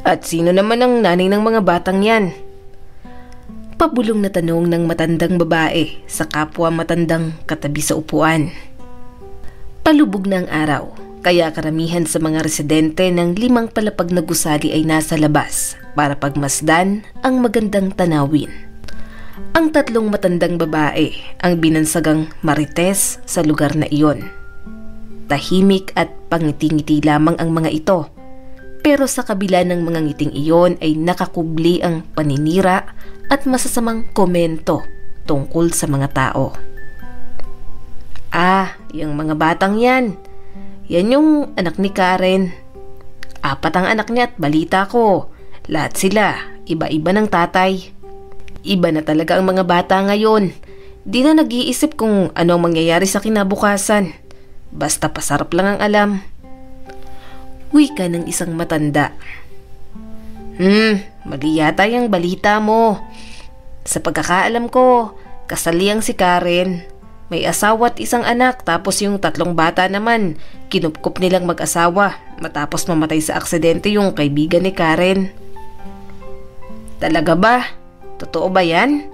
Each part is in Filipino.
At sino naman ang nanay ng mga batang yan? Pabulong na tanong ng matandang babae sa kapwa matandang katabi sa upuan. Palubog na ang araw, kaya karamihan sa mga residente ng 5 palapag na gusali ay nasa labas para pagmasdan ang magandang tanawin. Ang 3 matandang babae ang binansagang marites sa lugar na iyon. Tahimik at pangiti-ngiti lamang ang mga ito. Pero sa kabila ng mga ngiting iyon ay nakakubli ang paninira at masasamang komento tungkol sa mga tao. Yung mga batang yan. Yan yung anak ni Karen. 4 ang anak niya at balita ko. Lahat sila, iba-iba ng tatay. Iba na talaga ang mga bata ngayon. Di na nag-iisip kung ano ang mangyayari sa kinabukasan. Basta pasarap lang ang alam. Wika ng isang matanda. Mali yata yung balita mo. Sa pagkakaalam ko, kasaliyang si Karen. May asawa at isang anak, tapos yung 3 bata naman, kinupkup nilang mag-asawa matapos mamatay sa aksidente yung kaibigan ni Karen. Talaga ba? Totoo ba yan?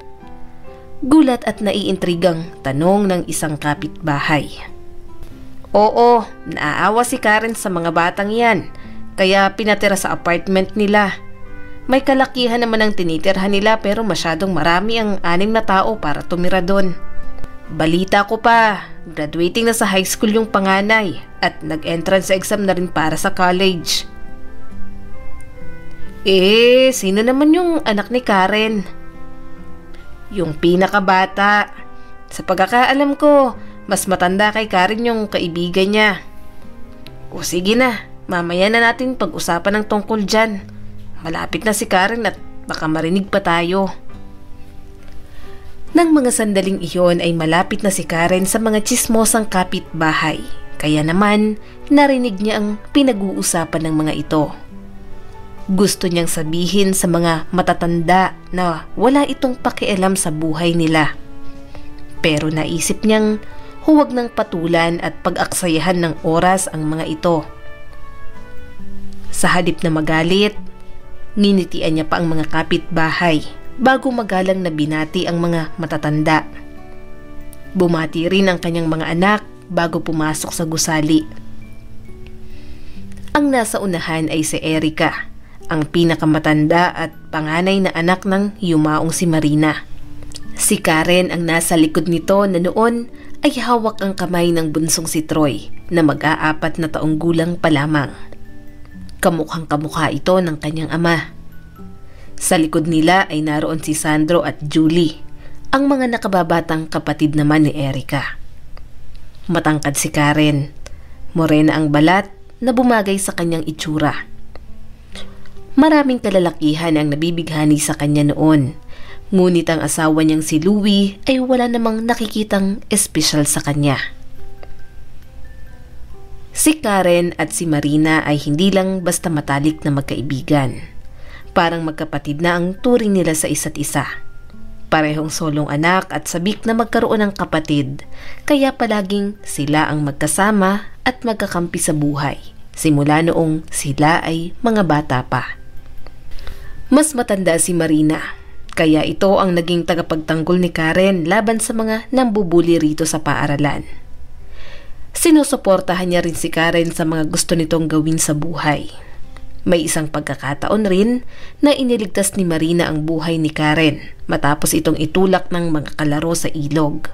Gulat at naiintrigang tanong ng isang kapitbahay. Oo, naaawa si Karen sa mga batang yan, kaya pinatira sa apartment nila. May kalakihan naman ang tinitirhan nila pero masyadong marami ang 6 na tao para tumira doon. Balita ko pa, graduating na sa high school yung panganay at nag-entrance exam na rin para sa college. Sino naman yung anak ni Karen? Yung pinakabata. Sa pagkakaalam ko, mas matanda kay Karen yung kaibigan niya. O sige na, mamaya na natin pag-usapan ng tungkol dyan. Malapit na si Karen at baka marinig pa tayo. Nang mga sandaling iyon ay malapit na si Karen sa mga tsismosang kapitbahay. Kaya naman, narinig niya ang pinag-uusapan ng mga ito. Gusto niyang sabihin sa mga matatanda na wala itong pakialam sa buhay nila. Pero naisip niyang huwag nang patulan at pag-aksayahan ng oras ang mga ito. Sa halip na magalit, nginitian niya pa ang mga kapitbahay bago magalang na binati ang mga matatanda. Bumati rin ang kanyang mga anak bago pumasok sa gusali. Ang nasa unahan ay si Erica, ang pinakamatanda at panganay na anak ng yumaong si Marina. Si Karen ang nasa likod nito na noon ay hawak ang kamay ng bunsong si Troy na mag-4 na taong gulang pa lamang. Kamukhang kamukha ito ng kanyang ama. Sa likod nila ay naroon si Sandro at Julie, ang mga nakababatang kapatid naman ni Erica. Matangkad si Karen, morena ang balat na bumagay sa kanyang itsura. Maraming kalalakihan ang nabibighani sa kanya noon, ngunit ang asawa niyang si Louie ay wala namang nakikitang espesyal sa kanya. Si Karen at si Marina ay hindi lang basta matalik na magkaibigan. Parang magkapatid na ang turing nila sa isa't isa. Parehong solong anak at sabik na magkaroon ng kapatid, kaya palaging sila ang magkasama at magkakampi sa buhay, simula noong sila ay mga bata pa. Mas matanda si Marina, kaya ito ang naging tagapagtanggol ni Karen laban sa mga nambubuli rito sa paaralan. Sinusuportahan niya rin si Karen sa mga gusto nitong gawin sa buhay. May isang pagkakataon rin na iniligtas ni Marina ang buhay ni Karen matapos itong itulak ng mga kalaro sa ilog.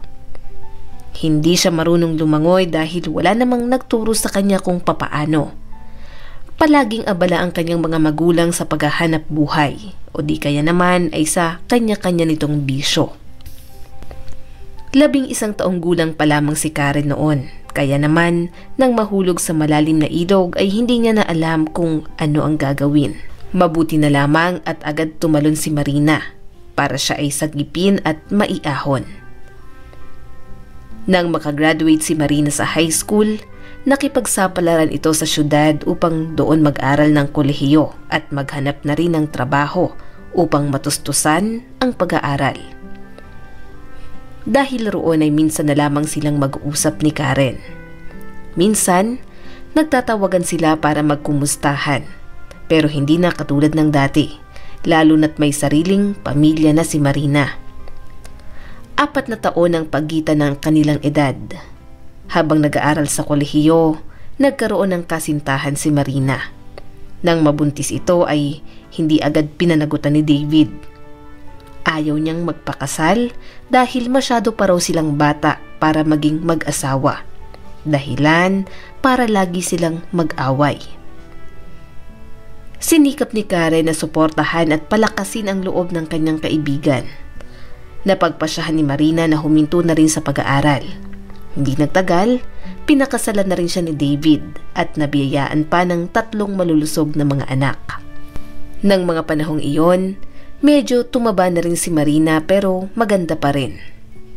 Hindi siya marunong lumangoy dahil wala namang nagturo sa kanya kung papaano. Palaging abala ang kanyang mga magulang sa paghahanap buhay o di kaya naman ay sa kanya-kanya nitong bisyo. 11 taong gulang pa lamang si Karen noon, kaya naman nang mahulog sa malalim na ilog ay hindi niya na alam kung ano ang gagawin. Mabuti na lamang at agad tumalon si Marina para siya ay sagipin at maiahon. Nang makagraduate si Marina sa high school, nakipagsapalaran ito sa syudad upang doon mag-aral ng kolehiyo at maghanap na rin ng trabaho upang matustusan ang pag-aaral. Dahil roon ay minsan na lamang silang mag-uusap ni Karen. Minsan, nagtatawagan sila para magkumustahan. pero hindi na katulad ng dati, lalo na't may sariling pamilya na si Marina. 4 na taon ang pagitan ng kanilang edad. Habang nag-aaral sa kolehiyo, nagkaroon ng kasintahan si Marina. Nang mabuntis ito ay hindi agad pinanagutan ni David. Ayaw niyang magpakasal dahil masyado pa raw silang bata para maging mag-asawa. Dahilan para lagi silang mag-away. Sinikap ni Karen na suportahan at palakasin ang loob ng kanyang kaibigan. Napagpasyahan ni Marina na huminto na rin sa pag-aaral. Hindi nagtagal, pinakasalan na rin siya ni David at nabiyayaan pa ng 3 malulusog na mga anak. Nang mga panahong iyon, medyo tumaba na rin si Marina pero maganda pa rin.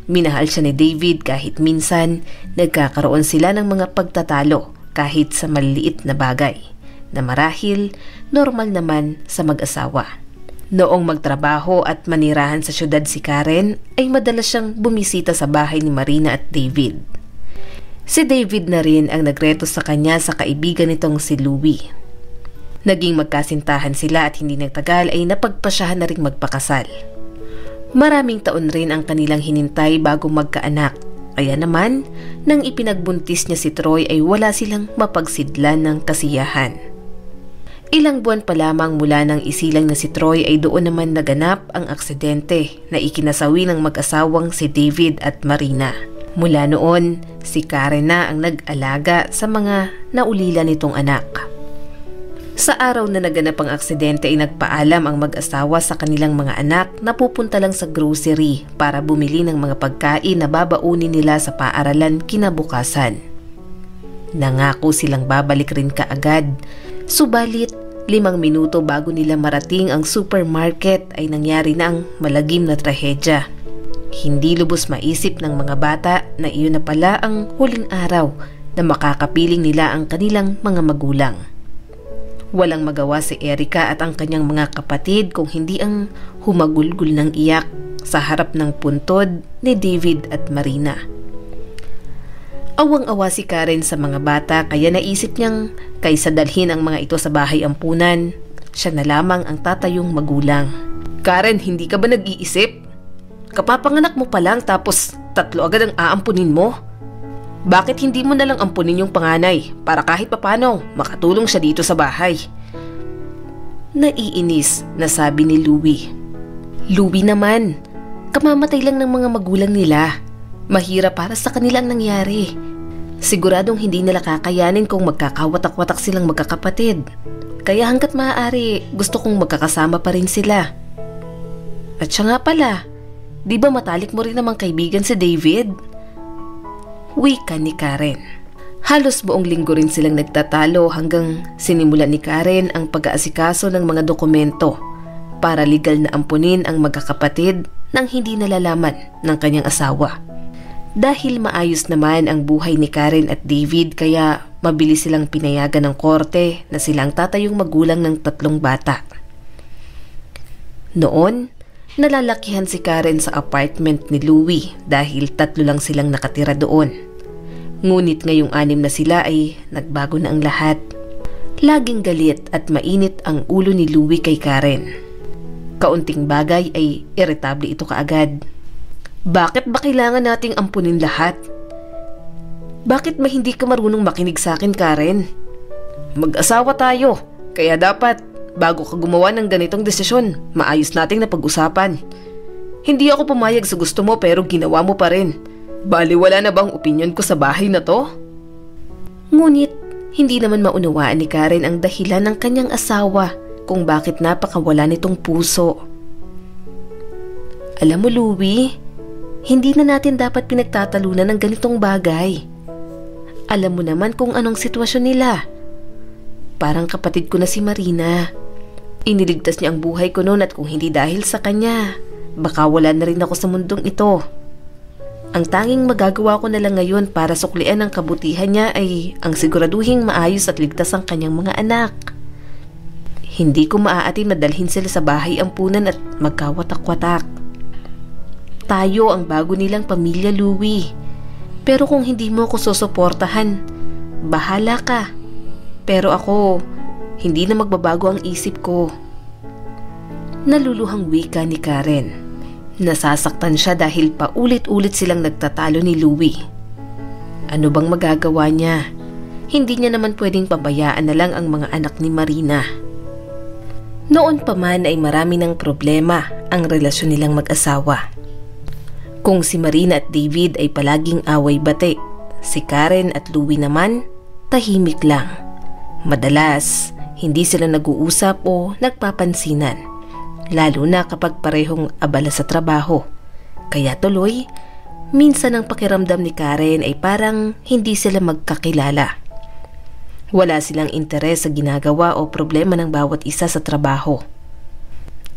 Minahal siya ni David kahit minsan nagkakaroon sila ng mga pagtatalo kahit sa maliliit na bagay na marahil normal naman sa mag-asawa. Noong magtrabaho at manirahan sa syudad si Karen ay madalas siyang bumisita sa bahay ni Marina at David. Si David na rin ang nagreto sa kanya sa kaibigan nitong si Louie. Naging magkasintahan sila at hindi nagtagal ay napagpasyahan na rin magpakasal. Maraming taon rin ang kanilang hinintay bago magkaanak. Kaya naman, nang ipinagbuntis niya si Troy ay wala silang mapagsidlan ng kasiyahan. Ilang buwan pa lamang mula nang isilang na si Troy ay doon naman naganap ang aksidente na ikinasawi ng mag-asawang si David at Marina. Mula noon, si Karen na ang nag-alaga sa mga naulila nitong anak. Sa araw na naganap ang aksidente ay nagpaalam ang mag-asawa sa kanilang mga anak na pupunta lang sa grocery para bumili ng mga pagkain na babaunin nila sa paaralan kinabukasan. Nangako silang babalik rin kaagad. Subalit, 5 minuto bago nila marating ang supermarket ay nangyari na ang malagim na trahedya. Hindi lubos maisip ng mga bata na iyon na pala ang huling araw na makakapiling nila ang kanilang mga magulang. Walang magawa si Erica at ang kanyang mga kapatid kung hindi ang humagulgul ng iyak sa harap ng puntod ni David at Marina. Awang-awa si Karen sa mga bata kaya naisip niyang kaysa dalhin ang mga ito sa bahay ampunan, siya na lamang ang tatayong magulang. Karen, hindi ka ba nag-iisip? Kapapanganak mo pa lang tapos 3 agad ang aampunin mo? Bakit hindi mo na lang ampunin yung panganay para kahit papano makatulong siya dito sa bahay? Naiinis na sabi ni Louie. Louie naman, kamamatay lang ng mga magulang nila. Mahirap para sa kanilang nangyari. Siguradong hindi nila kakayanin kung magkakawatak-watak silang magkakapatid. Kaya hanggat maaari, gusto kong magkakasama pa rin sila. At siya nga pala, di ba matalik mo rin namang kaibigan si David? Wika ni Karen. Halos buong linggo rin silang nagtatalo hanggang sinimulan ni Karen ang pag-aasikaso ng mga dokumento para legal na ampunin ang magkakapatid nang hindi nalalaman ng kanyang asawa. Dahil maayos naman ang buhay ni Karen at David kaya mabilis silang pinayagan ng korte na silang tatayong magulang ng 3 bata. Noon, nalalakihan si Karen sa apartment ni Louie dahil 3 lang silang nakatira doon. Ngunit ngayong 6 na sila ay nagbago na ang lahat. Laging galit at mainit ang ulo ni Louie kay Karen. Kaunting bagay ay irritable ito kaagad. Bakit ba kailangan nating ampunin lahat? Bakit ba hindi ka marunong makinig sa akin, Karen? Mag-asawa tayo, kaya dapat bago ka gumawa ng ganitong desisyon, maayos nating napag-usapan. Hindi ako pumayag sa gusto mo pero ginawa mo pa rin. Baliwala na bang opinyon ko sa bahay na to? Ngunit hindi naman maunawaan ni Karen ang dahilan ng kanyang asawa kung bakit napakawala nitong puso. Alam mo, Louie, hindi na natin dapat pinagtatalunan ng ganitong bagay. Alam mo naman kung anong sitwasyon nila. Parang kapatid ko na si Marina. Iniligtas niya ang buhay ko noon at kung hindi dahil sa kanya, baka wala na rin ako sa mundong ito. Ang tanging magagawa ko na lang ngayon para suklian ang kabutihan niya ay ang siguraduhing maayos at ligtas ang kanyang mga anak. Hindi ko maaatim na dalhin sila sa bahay ampunan at magkawatak-watak. Tayo ang bago nilang pamilya, Louie. Pero kung hindi mo ako susuportahan, bahala ka. Pero ako, hindi na magbabago ang isip ko. Naluluhang wika ni Karen. Nasasaktan siya dahil paulit-ulit silang nagtatalo ni Louie. Ano bang magagawa niya? Hindi niya naman pwedeng pabayaan na lang ang mga anak ni Marina. Noon pa man ay marami ng problema ang relasyon nilang mag-asawa. Kung si Marina at David ay palaging away-bate, si Karen at Louie naman tahimik lang. Madalas, hindi sila nag-uusap o nagpapansinan, lalo na kapag parehong abala sa trabaho. Kaya tuloy, minsan ang pakiramdam ni Karen ay parang hindi sila magkakilala. Wala silang interes sa ginagawa o problema ng bawat isa sa trabaho.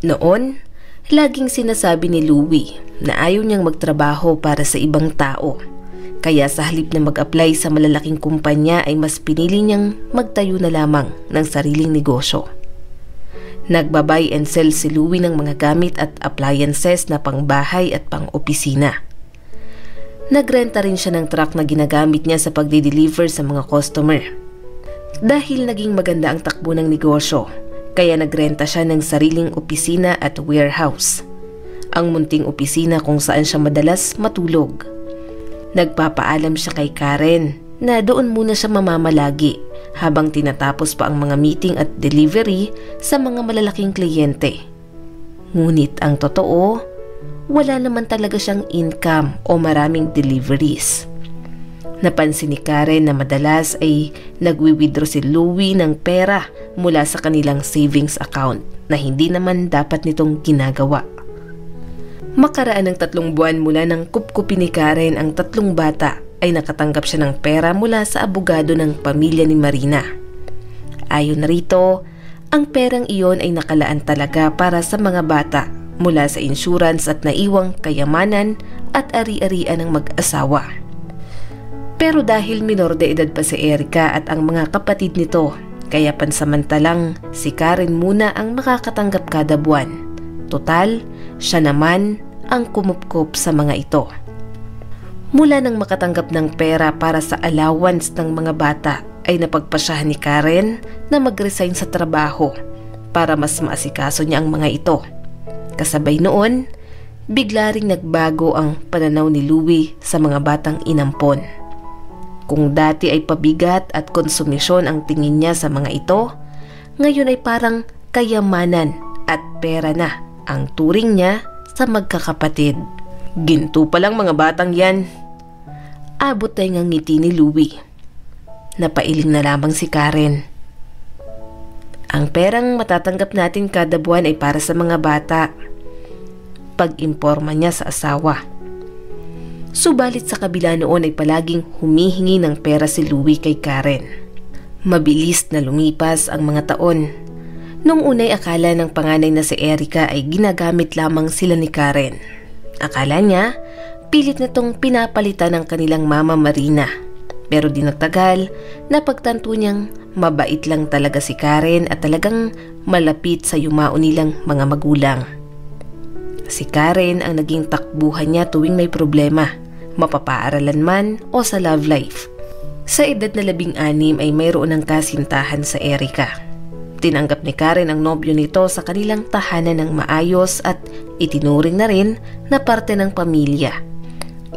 Noon, laging sinasabi ni Louie na ayaw niyang magtrabaho para sa ibang tao. Kaya sa halip na mag-apply sa malalaking kumpanya ay mas pinili niyang magtayo na lamang ng sariling negosyo. Nagba-buy and sell si Louie ng mga gamit at appliances na pangbahay at pang-opisina. Nagrenta rin siya ng truck na ginagamit niya sa pagde-deliver sa mga customer. Dahil naging maganda ang takbo ng negosyo, kaya nagrenta siya ng sariling opisina at warehouse. Ang munting opisina kung saan siya madalas matulog. Nagpapaalam siya kay Karen na doon muna siya mamamalagi habang tinatapos pa ang mga meeting at delivery sa mga malalaking kliyente. Ngunit ang totoo, wala naman talaga siyang income o maraming deliveries. Napansin ni Karen na madalas ay nagwi-withdraw si Louie ng pera mula sa kanilang savings account na hindi naman dapat nitong ginagawa. Makaraan ng 3 buwan mula ng kupkupi ni Karen ang 3 bata ay nakatanggap siya ng pera mula sa abogado ng pamilya ni Marina. Ayon rito, ang perang iyon ay nakalaan talaga para sa mga bata mula sa insurance at naiwang kayamanan at ari-arian ng mag-asawa. Pero dahil minor de edad pa si Erica at ang mga kapatid nito, kaya pansamantalang si Karen muna ang makakatanggap kada buwan. Total, siya naman ang kumupkop sa mga ito. Mula nang makatanggap ng pera para sa allowance ng mga bata ay napagpasyahan ni Karen na mag-resign sa trabaho para mas maasikaso niya ang mga ito. Kasabay noon, bigla ring nagbago ang pananaw ni Louie sa mga batang inampon. Kung dati ay pabigat at konsumisyon ang tingin niya sa mga ito, ngayon ay parang kayamanan at pera na ang turing niya sa magkakapatid. Ginto pa lang mga batang yan. Abot na yung ngiti ni Louie. Napailing na lamang si Karen. Ang perang matatanggap natin kada buwan ay para sa mga bata. Pag-imporma niya sa asawa. Subalit sa kabila noon ay palaging humihingi ng pera si Louie kay Karen. Mabilis na lumipas ang mga taon. Nung unay akala ng panganay na si Erica ay ginagamit lamang sila ni Karen. Akala niya, pilit nitong pinapalitan ng kanilang mama Marina. Pero di nagtagal, napagtanto niyang mabait lang talaga si Karen at talagang malapit sa yumao nilang mga magulang. Si Karen ang naging takbuhan niya tuwing may problema, mapapaaralan man o sa love life. Sa edad na 16 ay mayroon ng kasintahan sa Erica. Tinanggap ni Karen ang nobyo nito sa kanilang tahanan ng maayos at itinuring na rin na parte ng pamilya.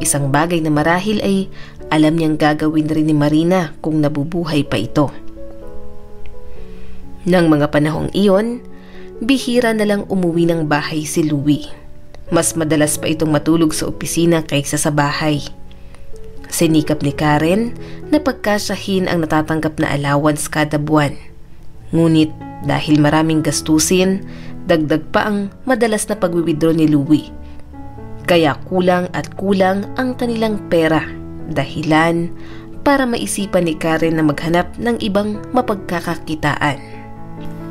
Isang bagay na marahil ay alam niyang gagawin rin ni Marina kung nabubuhay pa ito. Nang mga panahong iyon, bihira na lang umuwi ng bahay si Louie. Mas madalas pa itong matulog sa opisina kaysa sa bahay. Sinikap ni Karen na pagkasyahin ang natatanggap na allowance kada buwan. Ngunit dahil maraming gastusin, dagdag pa ang madalas na pag-withdraw ni Louie. Kaya kulang at kulang ang kanilang pera, dahilan para maisipan ni Karen na maghanap ng ibang mapagkakakitaan.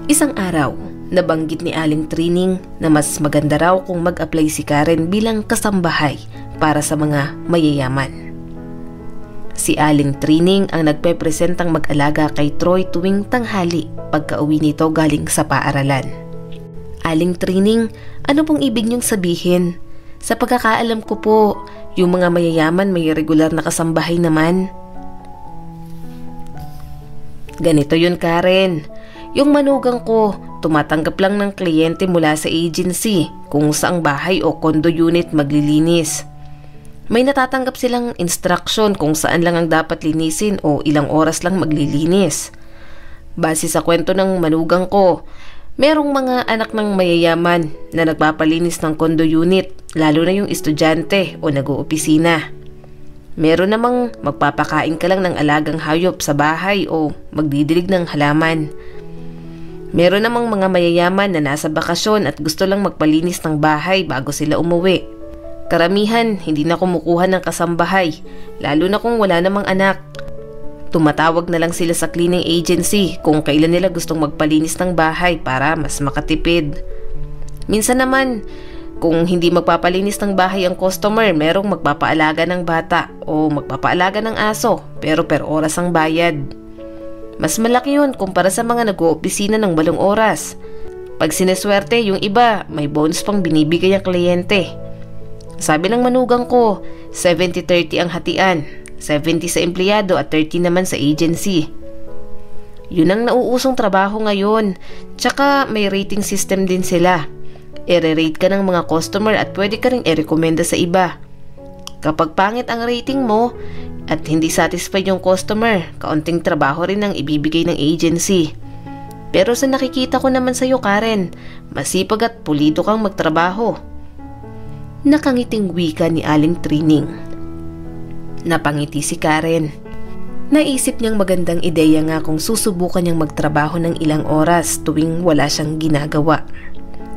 Isang araw, nabanggit ni Aling Trining na mas maganda raw kung mag-apply si Karen bilang kasambahay para sa mga mayayaman. Si Aling Trining ang nagpe-presentang mag-alaga kay Troy tuwing tanghali pagka-uwi nito galing sa paaralan. Aling Trining, ano pong ibig niyong sabihin? Sa pagkakaalam ko po, yung mga mayayaman may regular na kasambahay naman. Ganito yun, Karen. Yung manugang ko, tumatanggap lang ng kliyente mula sa agency kung saang bahay o condo unit maglilinis. May natatanggap silang instruction kung saan lang ang dapat linisin o ilang oras lang maglilinis. Base sa kwento ng manugang ko, merong mga anak ng mayayaman na nagpapalinis ng condo unit, lalo na yung estudyante o nag-oopisina. Meron namang magpapakain ka lang ng alagang hayop sa bahay o magdidilig ng halaman. Meron namang mga mayayaman na nasa bakasyon at gusto lang magpalinis ng bahay bago sila umuwi. Karamihan hindi na kumukuha ng kasambahay, lalo na kung wala namang anak. Tumatawag na lang sila sa cleaning agency kung kailan nila gustong magpalinis ng bahay para mas makatipid. Minsan naman, kung hindi magpapalinis ng bahay ang customer, merong magpapaalaga ng bata o magpapaalaga ng aso pero per oras ang bayad. Mas malaki yun kumpara sa mga nag-oopisina ng 8 oras. Pag sineswerte, yung iba may bonus pang binibigay ang kliyente. Sabi ng manugang ko, 70-30 ang hatian, 70 sa empleyado at 30 naman sa agency. Yun ang nauusong trabaho ngayon, tsaka may rating system din sila. I-rate ka ng mga customer at pwede ka rin i-recommenda sa iba. Kapag pangit ang rating mo at hindi satisfied yung customer, kaunting trabaho rin ang ibibigay ng agency. Pero sa nakikita ko naman sa'yo, Karen, masipag at pulido kang magtrabaho. Nakangiting wika ni Aling Trining. Napangiti si Karen. Naisip niyang magandang ideya nga kung susubukan niyang magtrabaho ng ilang oras tuwing wala siyang ginagawa.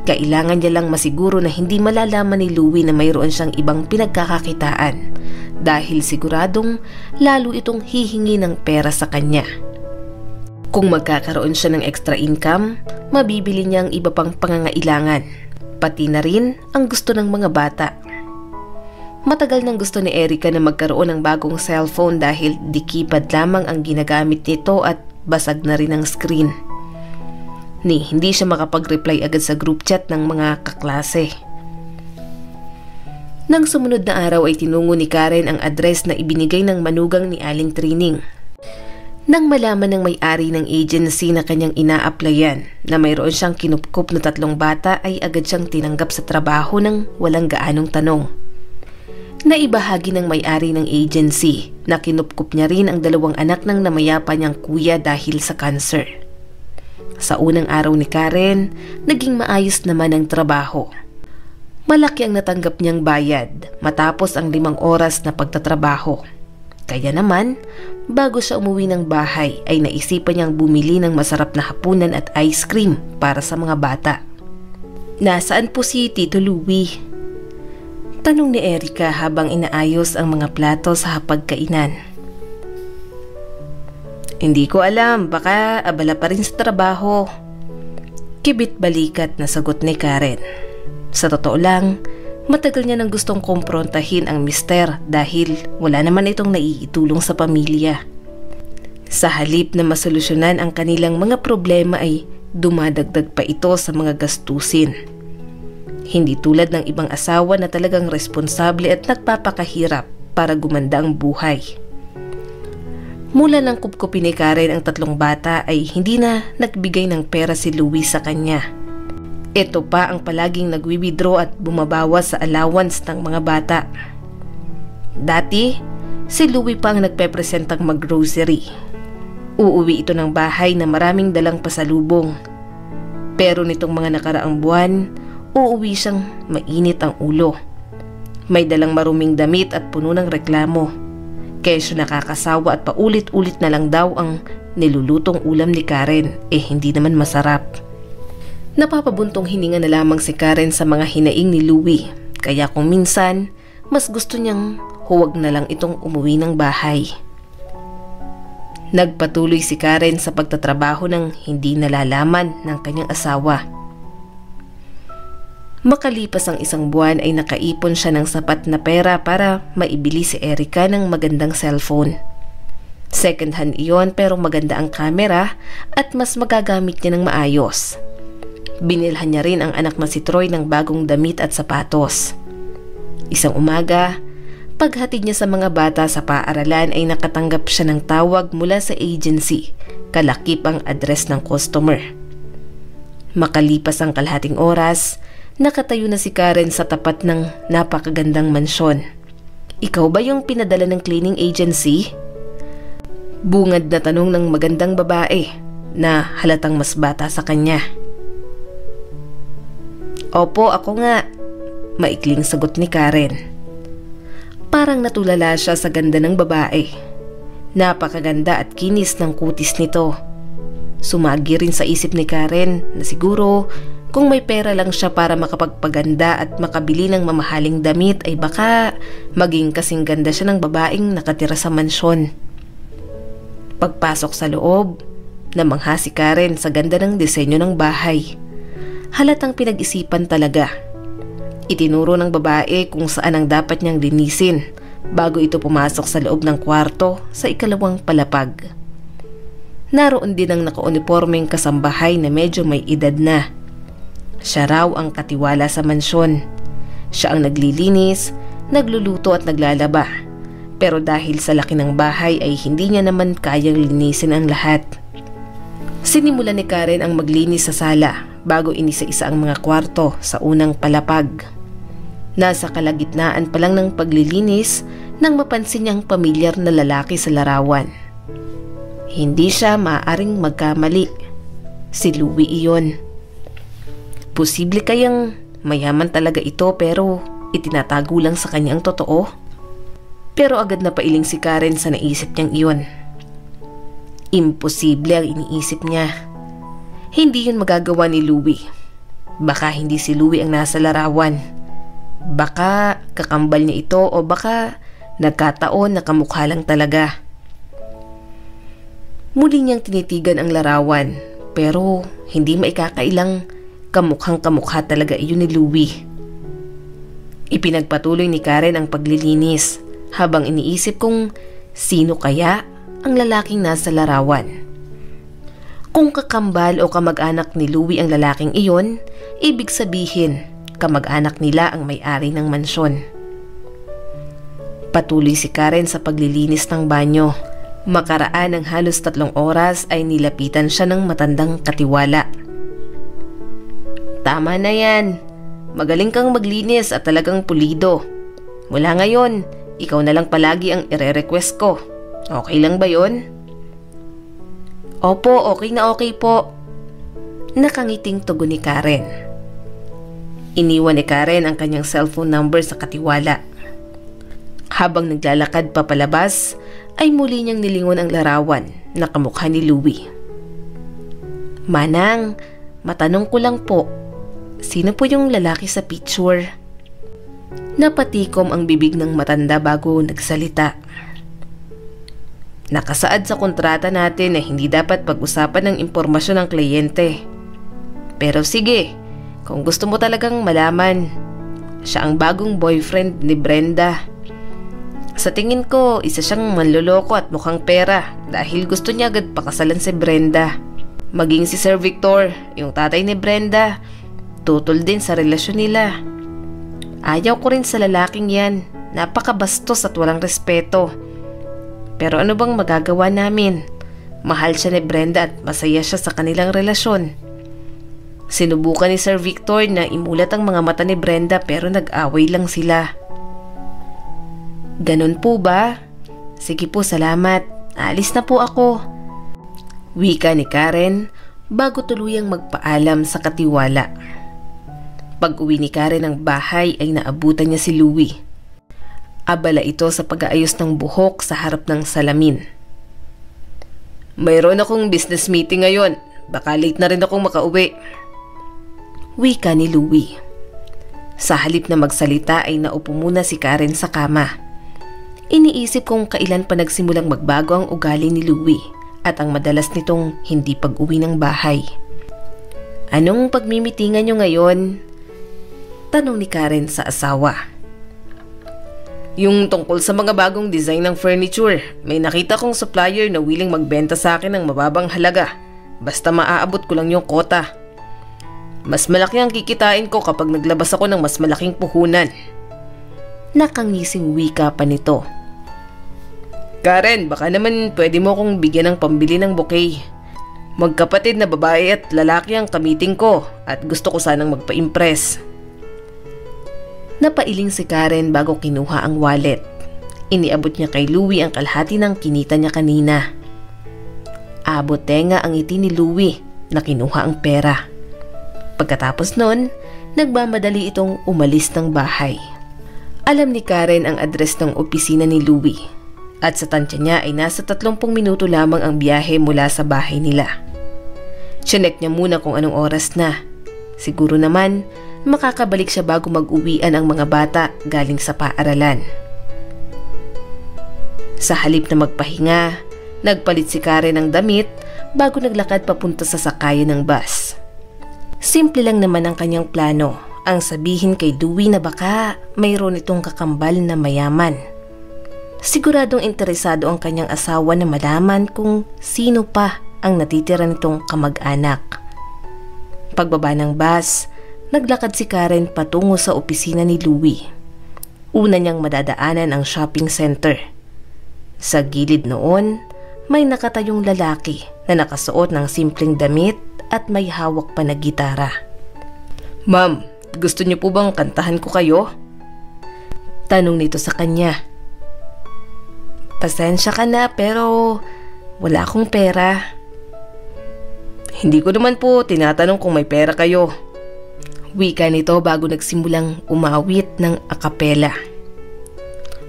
Kailangan niya lang masiguro na hindi malalaman ni Louie na mayroon siyang ibang pinagkakakitaan dahil siguradong lalo itong hihingi ng pera sa kanya. Kung magkakaroon siya ng extra income, mabibili niya ang iba pang pangangailangan, pati na rin ang gusto ng mga bata. Matagal nang gusto ni Erica na magkaroon ng bagong cellphone dahil di keypad lamang ang ginagamit nito at basag na rin ang screen. Hindi siya makapag-reply agad sa group chat ng mga kaklase. Nang sumunod na araw ay tinungo ni Karen ang address na ibinigay ng manugang ni Aling Trining. Nang malaman ng may-ari ng agency na kanyang ina-applyan na mayroon siyang kinupkup na 3 bata ay agad siyang tinanggap sa trabaho ng walang gaanong tanong. Naibahagi ng may-ari ng agency na kinupkup niya rin ang 2 anak ng namayapa niyang kuya dahil sa cancer. Sa unang araw ni Karen, naging maayos naman ang trabaho. Malaki ang natanggap niyang bayad matapos ang 5 oras na pagtatrabaho. Kaya naman, bago siya umuwi ng bahay ay naisipan niyang bumili ng masarap na hapunan at ice cream para sa mga bata. Nasaan po si Tito Louie? Tanong ni Erica habang inaayos ang mga plato sa hapagkainan. Hindi ko alam, baka abala pa rin sa trabaho. Kibit balikat na sagot ni Karen. Sa totoo lang, matagal niya nang gustong kumprontahin ang mister dahil wala naman itong naiitulong sa pamilya. Sa halip na masolusyonan ang kanilang mga problema ay dumadagdag pa ito sa mga gastusin. Hindi tulad ng ibang asawa na talagang responsable at nagpapakahirap para gumanda ang buhay. Mula ng kupkupin ni Karen ang 3 bata ay hindi na nagbigay ng pera si Louie sa kanya. Ito pa ang palaging nagwi-withdraw at bumabawas sa allowance ng mga bata. Dati, si Louie pa ang nagpe-presentang mag-grocery. Uuwi ito ng bahay na maraming dalang pasalubong. Pero nitong mga nakaraang buwan, uuwi siyang mainit ang ulo. May dalang maruming damit at puno ng reklamo. Kesyo nakakasawa at paulit-ulit na lang daw ang nilulutong ulam ni Karen, hindi naman masarap. Napapabuntong hininga na lamang si Karen sa mga hinaing ni Louie, kaya kung minsan, mas gusto niyang huwag na lang itong umuwi ng bahay. Nagpatuloy si Karen sa pagtatrabaho ng hindi nalalaman ng kanyang asawa. Makalipas ang 1 buwan ay nakaipon siya ng sapat na pera para maibili si Erica ng magandang cellphone. Second hand iyon pero maganda ang camera at mas magagamit niya ng maayos. Binilhan niya rin ang anak na si Troy ng bagong damit at sapatos. Isang umaga, paghatid niya sa mga bata sa paaralan ay nakatanggap siya ng tawag mula sa agency kalakip ang address ng customer. Makalipas ang kalahating oras, nakatayo na si Karen sa tapat ng napakagandang mansyon. Ikaw ba yung pinadala ng cleaning agency? Bungad na tanong ng magandang babae na halatang mas bata sa kanya. Opo, ako nga, maikling sagot ni Karen. Parang natulala siya sa ganda ng babae. Napakaganda at kinis ng kutis nito. Sumagi rin sa isip ni Karen na siguro kung may pera lang siya para makapagpaganda at makabili ng mamahaling damit ay baka maging kasing ganda siya ng babaeng nakatira sa mansyon. Pagpasok sa loob, namangha si Karen sa ganda ng disenyo ng bahay. Halatang pinag-isipan talaga. Itinuro ng babae kung saan ang dapat niyang linisin bago ito pumasok sa loob ng kwarto sa ikalawang palapag. Naroon din ang nakaunipormeng kasambahay na medyo may edad na. Siya raw ang katiwala sa mansyon. Siya ang naglilinis, nagluluto at naglalaba. Pero dahil sa laki ng bahay ay hindi niya naman kayang linisin ang lahat. Sinimulan ni Karen ang maglinis sa sala bago inisa-isa ang mga kwarto sa unang palapag. Nasa kalagitnaan pa lang ng paglilinis nang mapansin niyang pamilyar na lalaki sa larawan. Hindi siya maaaring magkamali. Si Louie iyon. Posible kayang mayaman talaga ito pero itinatago lang sa kanya ang totoo? Pero agad na pailing si Karen sa naisip niyang iyon. Imposible ang iniisip niya. Hindi yun magagawa ni Louie. Baka hindi si Louie ang nasa larawan. Baka kakambal niya ito o baka nagkataon na kamukha lang talaga. Muli niyang tinitigan ang larawan pero hindi maikakailang kamukhang kamukha talaga iyon ni Louie. Ipinagpatuloy ni Karen ang paglilinis habang iniisip kung sino kaya ang lalaking nasa larawan. Kung kakambal o kamag-anak ni Louie ang lalaking iyon, ibig sabihin kamag-anak nila ang may-ari ng mansyon. Patuloy si Karen sa paglilinis ng banyo. Makaraan ng halos 3 oras ay nilapitan siya ng matandang katiwala. Tama na yan. Magaling kang maglinis at talagang pulido. Mula ngayon, ikaw na lang palagi ang ire-request ko. Okay lang ba yon? Opo, okay na okay po. Nakangiting tugon ni Karen. Iniwan ni Karen ang kanyang cellphone number sa katiwala. Habang naglalakad papalabas, ay muli niyang nilingon ang larawan na kamukha ni Louie. Manang, matanong ko lang po, sino po yung lalaki sa picture? Napatikom ang bibig ng matanda bago nagsalita. Nakasaad sa kontrata natin na hindi dapat pag-usapan ng impormasyon ng kliyente. Pero sige, kung gusto mo talagang malaman, siya ang bagong boyfriend ni Brenda. Sa tingin ko, isa siyang manloloko at mukhang pera dahil gusto niya agad pakasalan si Brenda. Maging si Sir Victor, yung tatay ni Brenda, tutol din sa relasyon nila. Ayaw ko rin sa lalaking yan, napakabastos at walang respeto. Pero ano bang magagawa namin? Mahal siya ni Brenda at masaya siya sa kanilang relasyon. Sinubukan ni Sir Victor na imulat ang mga mata ni Brenda pero nag-away lang sila. Ganon po ba? Sige po, salamat. Alis na po ako. Wika ni Karen bago tuluyang magpaalam sa katiwala. Pag-uwi ni Karen ng bahay ay naabutan niya si Louie. Abala ito sa pag-aayos ng buhok sa harap ng salamin. Mayroon akong business meeting ngayon. Baka late na rin akong makauwi. Wika ni Louie. Sa halip na magsalita ay naupo muna si Karen sa kama. Iniisip kung kailan pa nagsimulang magbago ang ugali ni Louie at ang madalas nitong hindi pag-uwi ng bahay. Anong pagmimitingan niyo ngayon? Tanong ni Karen sa asawa. Yung tungkol sa mga bagong design ng furniture, may nakita kong supplier na willing magbenta sa akin ng mababang halaga. Basta maaabot ko lang yung kota. Mas malaki ang kikitain ko kapag naglabas ako ng mas malaking puhunan. Nakangising wika pa nito. Karen, baka naman pwede mo akong bigyan ng pambili ng bouquet. Magkapatid na babae at lalaki ang kamiting ko at gusto ko sanang magpa-impress. Napailing si Karen bago kinuha ang wallet. Iniabot niya kay Louie ang kalahati ng kinita niya kanina. Abot tenga ang ngiti ni Louie na kinuha ang pera. Pagkatapos nun, nagmamadali itong umalis ng bahay. Alam ni Karen ang address ng opisina ni Louie at sa tansya niya ay nasa 30 minuto lamang ang biyahe mula sa bahay nila. Chinek niya muna kung anong oras na. Siguro naman makakabalik siya bago mag-uwian ang mga bata galing sa paaralan. Sa halip na magpahinga, nagpalit si Karen ng damit bago naglakad papunta sa sakayan ng bus. Simple lang naman ang kanyang plano, ang sabihin kay Dewey na baka mayroon itong kakambal na mayaman. Siguradong interesado ang kanyang asawa na malaman kung sino pa ang natitira nitong kamag-anak. Pagbaba ng bus, naglakad si Karen patungo sa opisina ni Louie. Una niyang madadaanan ang shopping center. Sa gilid noon, may nakatayong lalaki na nakasuot ng simpleng damit at may hawak pa na gitara. "Ma'am, gusto niyo po bang kantahan ko kayo?" Tanong nito sa kanya. "Pasensya ka na pero wala akong pera." "Hindi ko naman po tinatanong kung may pera kayo." Wika nito bago nagsimulang umawit ng akapela.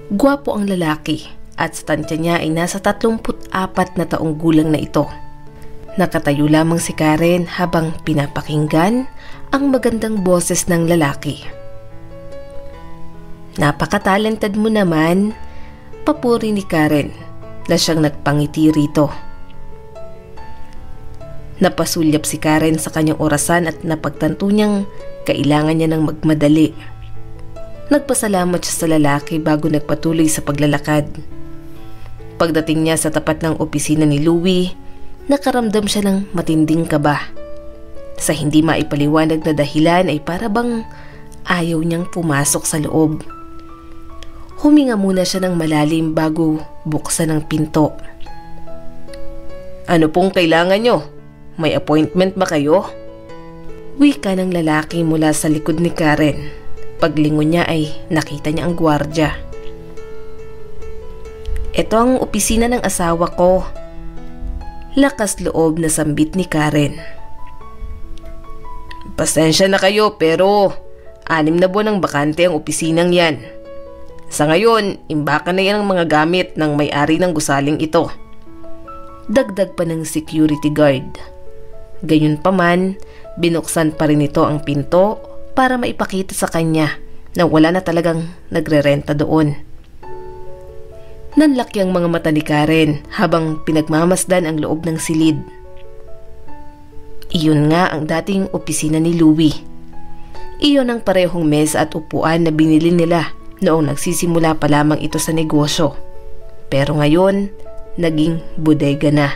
Gwapo ang lalaki at sa tansya niya ay nasa 34 na taong gulang na ito. Nakatayo lamang si Karen habang pinapakinggan ang magandang boses ng lalaki. "Napaka-talented mo naman," papuri ni Karen na siyang nagpangiti rito. Napasulyap si Karen sa kanyang orasan at napagtanto niyang kailangan niya ng magmadali. Nagpasalamat siya sa lalaki bago nagpatuloy sa paglalakad. Pagdating niya sa tapat ng opisina ni Louie, nakaramdam siya ng matinding kaba. Sa hindi maipaliwanag na dahilan ay para bang ayaw niyang pumasok sa loob. Huminga muna siya ng malalim bago buksan ang pinto. "Ano pong kailangan niyo? May appointment ba kayo?" Wika ng lalaki mula sa likod ni Karen. Paglingon niya ay nakita niya ang gwardya. "Ito ang opisina ng asawa ko." Lakas loob na sambit ni Karen. "Pasensya na kayo pero 6 na buwan ang bakante ang opisinang yan. Sa ngayon, imbakan na yan ang mga gamit ng may-ari ng gusaling ito." Dagdag pa ng security guard. Gayunpaman, binuksan pa rin ito ang pinto para maipakita sa kanya na wala na talagang nagrerenta doon. Nanlaki ang mga mata ni Karen habang pinagmamasdan ang loob ng silid. Iyon nga ang dating opisina ni Louie. Iyon ang parehong mesa at upuan na binili nila noong nagsisimula pa lamang ito sa negosyo. Pero ngayon, naging bodega na.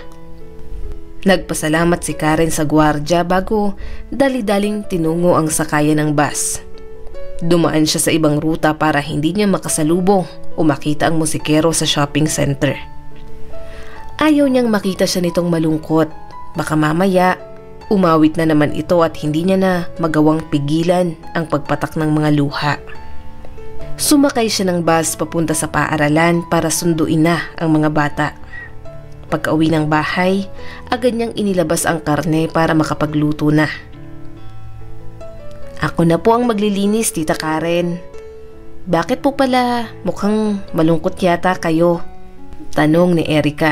Nagpasalamat si Karen sa gwardya bago dali-daling tinungo ang sakayan ng bus. Dumaan siya sa ibang ruta para hindi niya makasalubong o makita ang musikero sa shopping center. Ayaw niyang makita siya nitong malungkot. Baka mamaya, umawit na naman ito at hindi niya na magawang pigilan ang pagpatak ng mga luha. Sumakay siya ng bus papunta sa paaralan para sunduin na ang mga bata. Pagka-uwi ng bahay, agad niyang inilabas ang karne para makapagluto na. "Ako na po ang maglilinis, Tita Karen." "Bakit po pala mukhang malungkot yata kayo?" tanong ni Erica.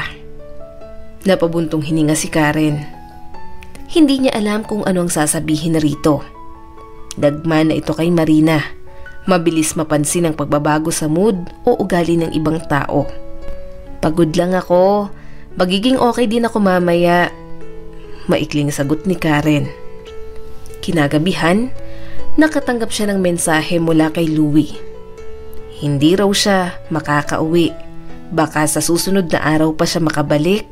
Napabuntong hininga si Karen. Hindi niya alam kung ano ang sasabihin na rito. Dagman na ito kay Marina. Mabilis mapansin ang pagbabago sa mood o ugali ng ibang tao. "Pagod lang ako. Magiging okay din ako mamaya." Maikling sagot ni Karen. Kinagabihan, nakatanggap siya ng mensahe mula kay Louie. Hindi raw siya makakauwi. Baka sa susunod na araw pa siya makabalik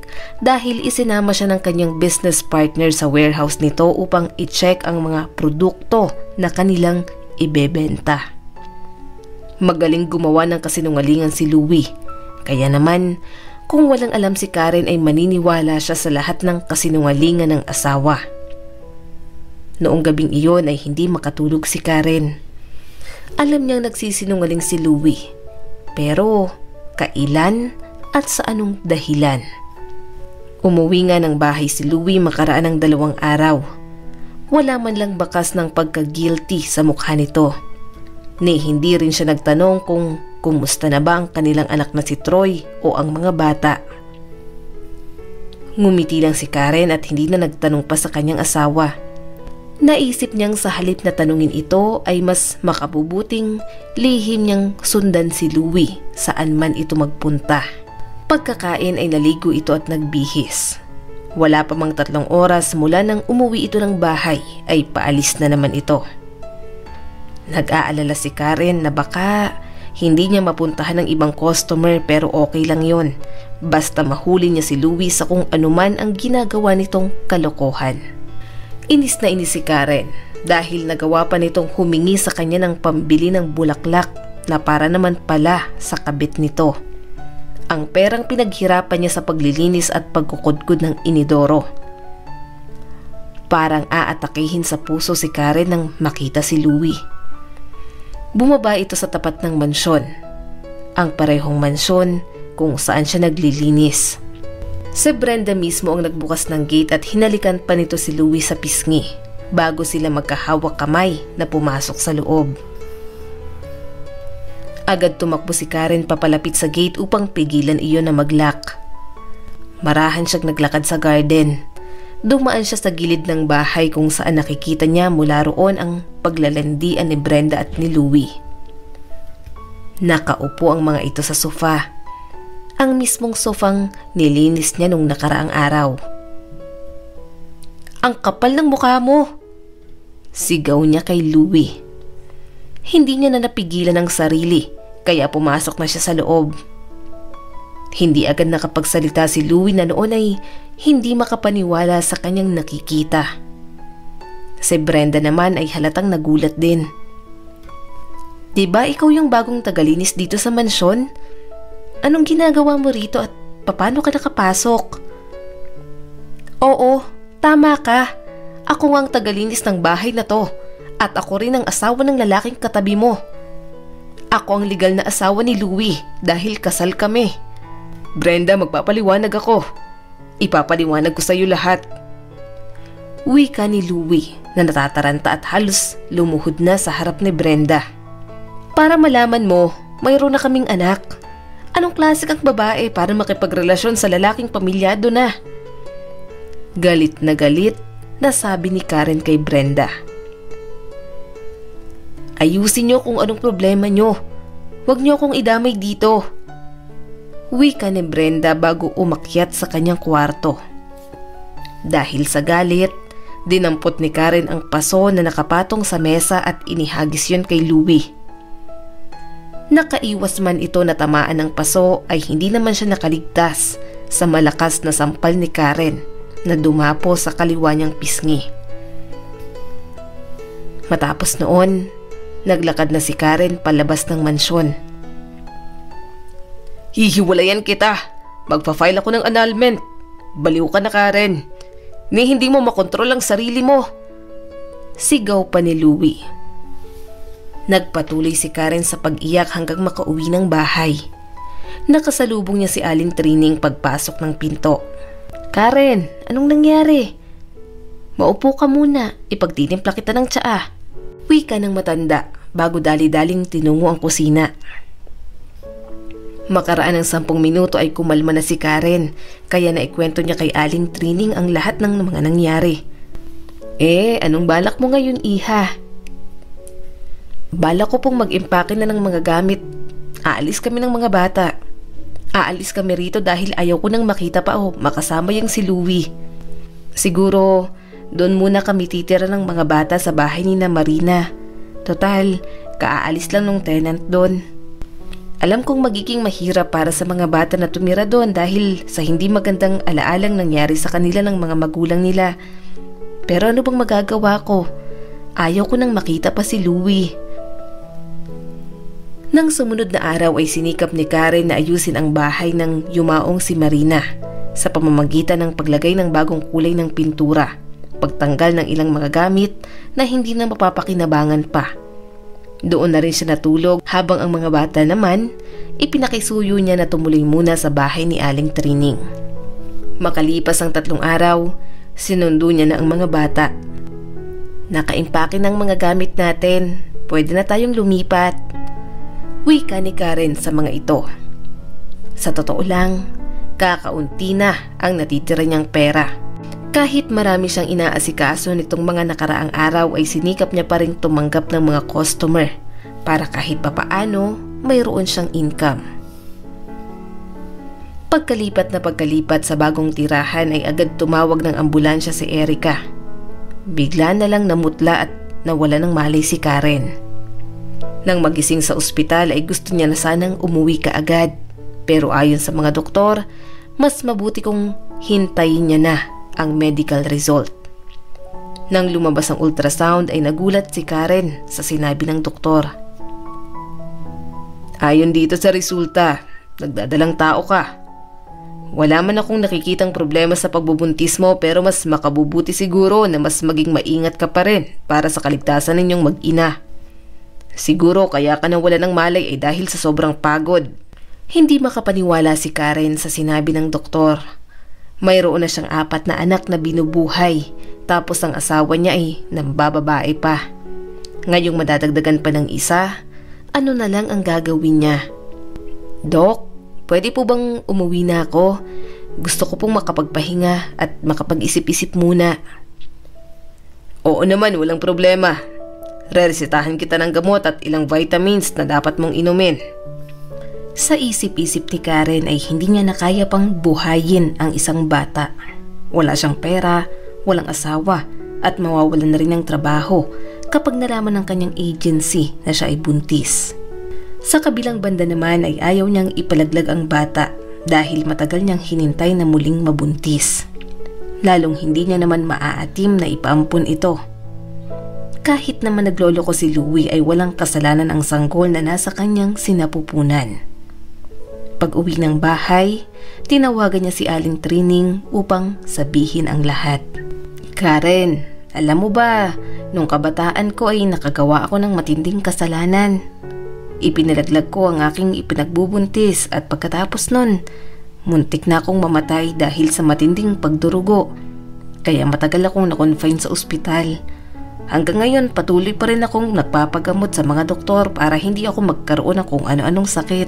dahil isinama siya ng kanyang business partner sa warehouse nito upang i-check ang mga produkto na kanilang ibebenta. Magaling gumawa ng kasinungalingan si Louie. Kaya naman, Kung walang alam si Karen ay maniniwala siya sa lahat ng kasinungalingan ng asawa. Noong gabing iyon ay hindi makatulog si Karen. Alam niyang nagsisinungaling si Louie. Pero kailan at sa anong dahilan? Umuwi nga ng bahay si Louie makaraan ng 2 araw. Wala man lang bakas ng pagka-guilty sa mukha nito. Ni hindi rin siya nagtanong kung kumusta na ba ang kanilang anak na si Troy o ang mga bata. Ngumiti lang si Karen at hindi na nagtanong pa sa kanyang asawa. Naisip niyang sa halip na tanungin ito ay mas makabubuting lihim niyang sundan si Louie saan man ito magpunta. Pagkakain ay naligo ito at nagbihis. Wala pa mang 3 oras mula nang umuwi ito ng bahay ay paalis na naman ito. Nag-aalala si Karen na baka hindi niya mapuntahan ng ibang customer pero okay lang yon. Basta mahuli niya si Louie sa kung anuman ang ginagawa nitong kalokohan. Inis na inis si Karen dahil nagawa pa nitong humingi sa kanya ng pambili ng bulaklak na para naman pala sa kabit nito. Ang perang pinaghirapan niya sa paglilinis at pagkukudkod ng inidoro. Parang aatakihin sa puso si Karen nang makita si Louie. Bumaba ito sa tapat ng mansyon. Ang parehong mansyon kung saan siya naglilinis. Si Brenda mismo ang nagbukas ng gate at hinalikan pa nito si Louie sa pisngi bago sila magkahawak kamay na pumasok sa loob. Agad tumakbo si Karen papalapit sa gate upang pigilan iyon na mag-lock. Marahan siyang naglakad sa garden. Dumaan siya sa gilid ng bahay kung saan nakikita niya mula roon ang paglalandian ni Brenda at ni Louie. Nakaupo ang mga ito sa sofa. Ang mismong sofang nilinis niya nung nakaraang araw. "Ang kapal ng mukha mo!" sigaw niya kay Louie. Hindi niya na napigilan ang sarili kaya pumasok na siya sa loob. Hindi agad nakapagsalita si Louie na noon ay hindi makapaniwala sa kanyang nakikita. Si Brenda naman ay halatang nagulat din. "Diba ikaw yung bagong tagalinis dito sa mansyon? Anong ginagawa mo rito at paano ka nakapasok?" "Oo, tama ka. Ako nga ang tagalinis ng bahay na to at ako rin ang asawa ng lalaking katabi mo. Ako ang legal na asawa ni Louie dahil kasal kami." "Brenda, magpapaliwanag ako. Ipapaliwanag ko sa iyo lahat." Wika ni Louie na natataranta at halos lumuhod na sa harap ni Brenda. "Para malaman mo, mayroon na kaming anak. Anong klase kang babae para makipagrelasyon sa lalaking pamilyado na?" Galit na sabi ni Karen kay Brenda. "Ayusin niyo kung anong problema niyo. Huwag niyo akong idamay dito." Wika ni Brenda bago umakyat sa kanyang kwarto. Dahil sa galit, dinampot ni Karen ang paso na nakapatong sa mesa at inihagis yun kay Louie. Nakaiwas man ito na tamaan ng paso ay hindi naman siya nakaligtas sa malakas na sampal ni Karen na dumapo sa kaliwa niyang pisngi. Matapos noon, naglakad na si Karen palabas ng mansyon. "Hihiwalayan kita. Magpa-file ako ng annulment. Baliw ka na, Karen. Ni hindi mo makontrol ang sarili mo." Sigaw pa ni Louie. Nagpatuloy si Karen sa pag-iyak hanggang makauwi ng bahay. Nakasalubong niya si Aling Trining pagpasok ng pinto. "Karen, anong nangyari?" "Maupo ka muna, ipagtitimpla kita ng tsaa." Wika ng matanda bago dali-daling tinungo ang kusina. Makaraan ng 10 minuto ay kumalma na si Karen kaya naikwento niya kay Aling Trining ang lahat ng mga nangyari. Anong balak mo ngayon, iha?" "Balak ko pong mag-impake na ng mga gamit. Aalis kami ng mga bata. Aalis kami rito dahil ayaw ko nang makita pa o makasama yung si Louie. Siguro doon muna kami titira ng mga bata sa bahay ni na Marina. Total, kaaalis lang nung tenant doon. Alam kong magiging mahirap para sa mga bata na tumira doon dahil sa hindi magandang alaalang nangyari sa kanila ng mga magulang nila. Pero ano bang magagawa ko? Ayaw ko nang makita pa si Louie." Nang sumunod na araw ay sinikap ni Karen na ayusin ang bahay ng yumaong si Marina sa pamamagitan ng paglagay ng bagong kulay ng pintura, pagtanggal ng ilang mga gamit na hindi na mapapakinabangan pa. Doon na rin siya natulog habang ang mga bata naman ipinakisuyo niya na tumuloy muna sa bahay ni Aling Trining. Makalipas ang 3 araw, sinundo niya na ang mga bata. Nakaimpake ng mga gamit natin, pwede na tayong lumipat. Wika ni Karen sa mga ito. Sa totoo lang, kakaunti na ang natitira niyang pera. Kahit marami siyang inaasikaso nitong mga nakaraang araw ay sinikap niya pa rin tumanggap ng mga customer para kahit papaano mayroon siyang income. Pagkalipat na pagkalipat sa bagong tirahan ay agad tumawag ng ambulansya si Erica. Bigla na lang namutla at nawala ng malay si Karen. Nang magising sa ospital ay gusto niya na sanang umuwi kaagad, pero ayon sa mga doktor, mas mabuti kung hintayin niya na ang medical result. Nang lumabas ang ultrasound ay nagulat si Karen sa sinabi ng doktor. Ayon dito sa resulta, nagdadalang tao ka. Wala man akong nakikitang problema sa pagbubuntis mo, pero mas makabubuti siguro na mas maging maingat ka pa rin para sa kaligtasan ninyong mag-ina. Siguro kaya ka nawala ng malay ay dahil sa sobrang pagod. Hindi makapaniwala si Karen sa sinabi ng doktor. Mayroon na siyang 4 na anak na binubuhay, tapos ang asawa niya ay nambababae pa. Ngayong madadagdagan pa ng isa, ano na lang ang gagawin niya? Dok, pwede po bang umuwi na ako? Gusto ko pong makapagpahinga at makapag-isip-isip muna. Oo naman, walang problema. Reresetahan kita ng gamot at ilang vitamins na dapat mong inumin. Sa isip-isip ni Karen ay hindi niya na kaya pang buhayin ang isang bata. Wala siyang pera, walang asawa at mawawalan na rin ng trabaho kapag nalaman ng kanyang agency na siya ay buntis. Sa kabilang banda naman ay ayaw niyang ipalaglag ang bata dahil matagal niyang hinintay na muling mabuntis. Lalong hindi niya naman maaatim na ipaampun ito. Kahit naman nagloloko si Louie ay walang kasalanan ang sanggol na nasa kanyang sinapupunan. Pag-uwi ng bahay, tinawagan niya si Aling Trining upang sabihin ang lahat. Karen, alam mo ba, nung kabataan ko ay nakagawa ako ng matinding kasalanan. Ipinalaglag ko ang aking ipinagbubuntis at pagkatapos nun, muntik na akong mamatay dahil sa matinding pagdurugo. Kaya matagal akong na-confine sa ospital. Hanggang ngayon patuloy pa rin akong nagpapagamot sa mga doktor para hindi ako magkaroon ng kung ano-anong sakit.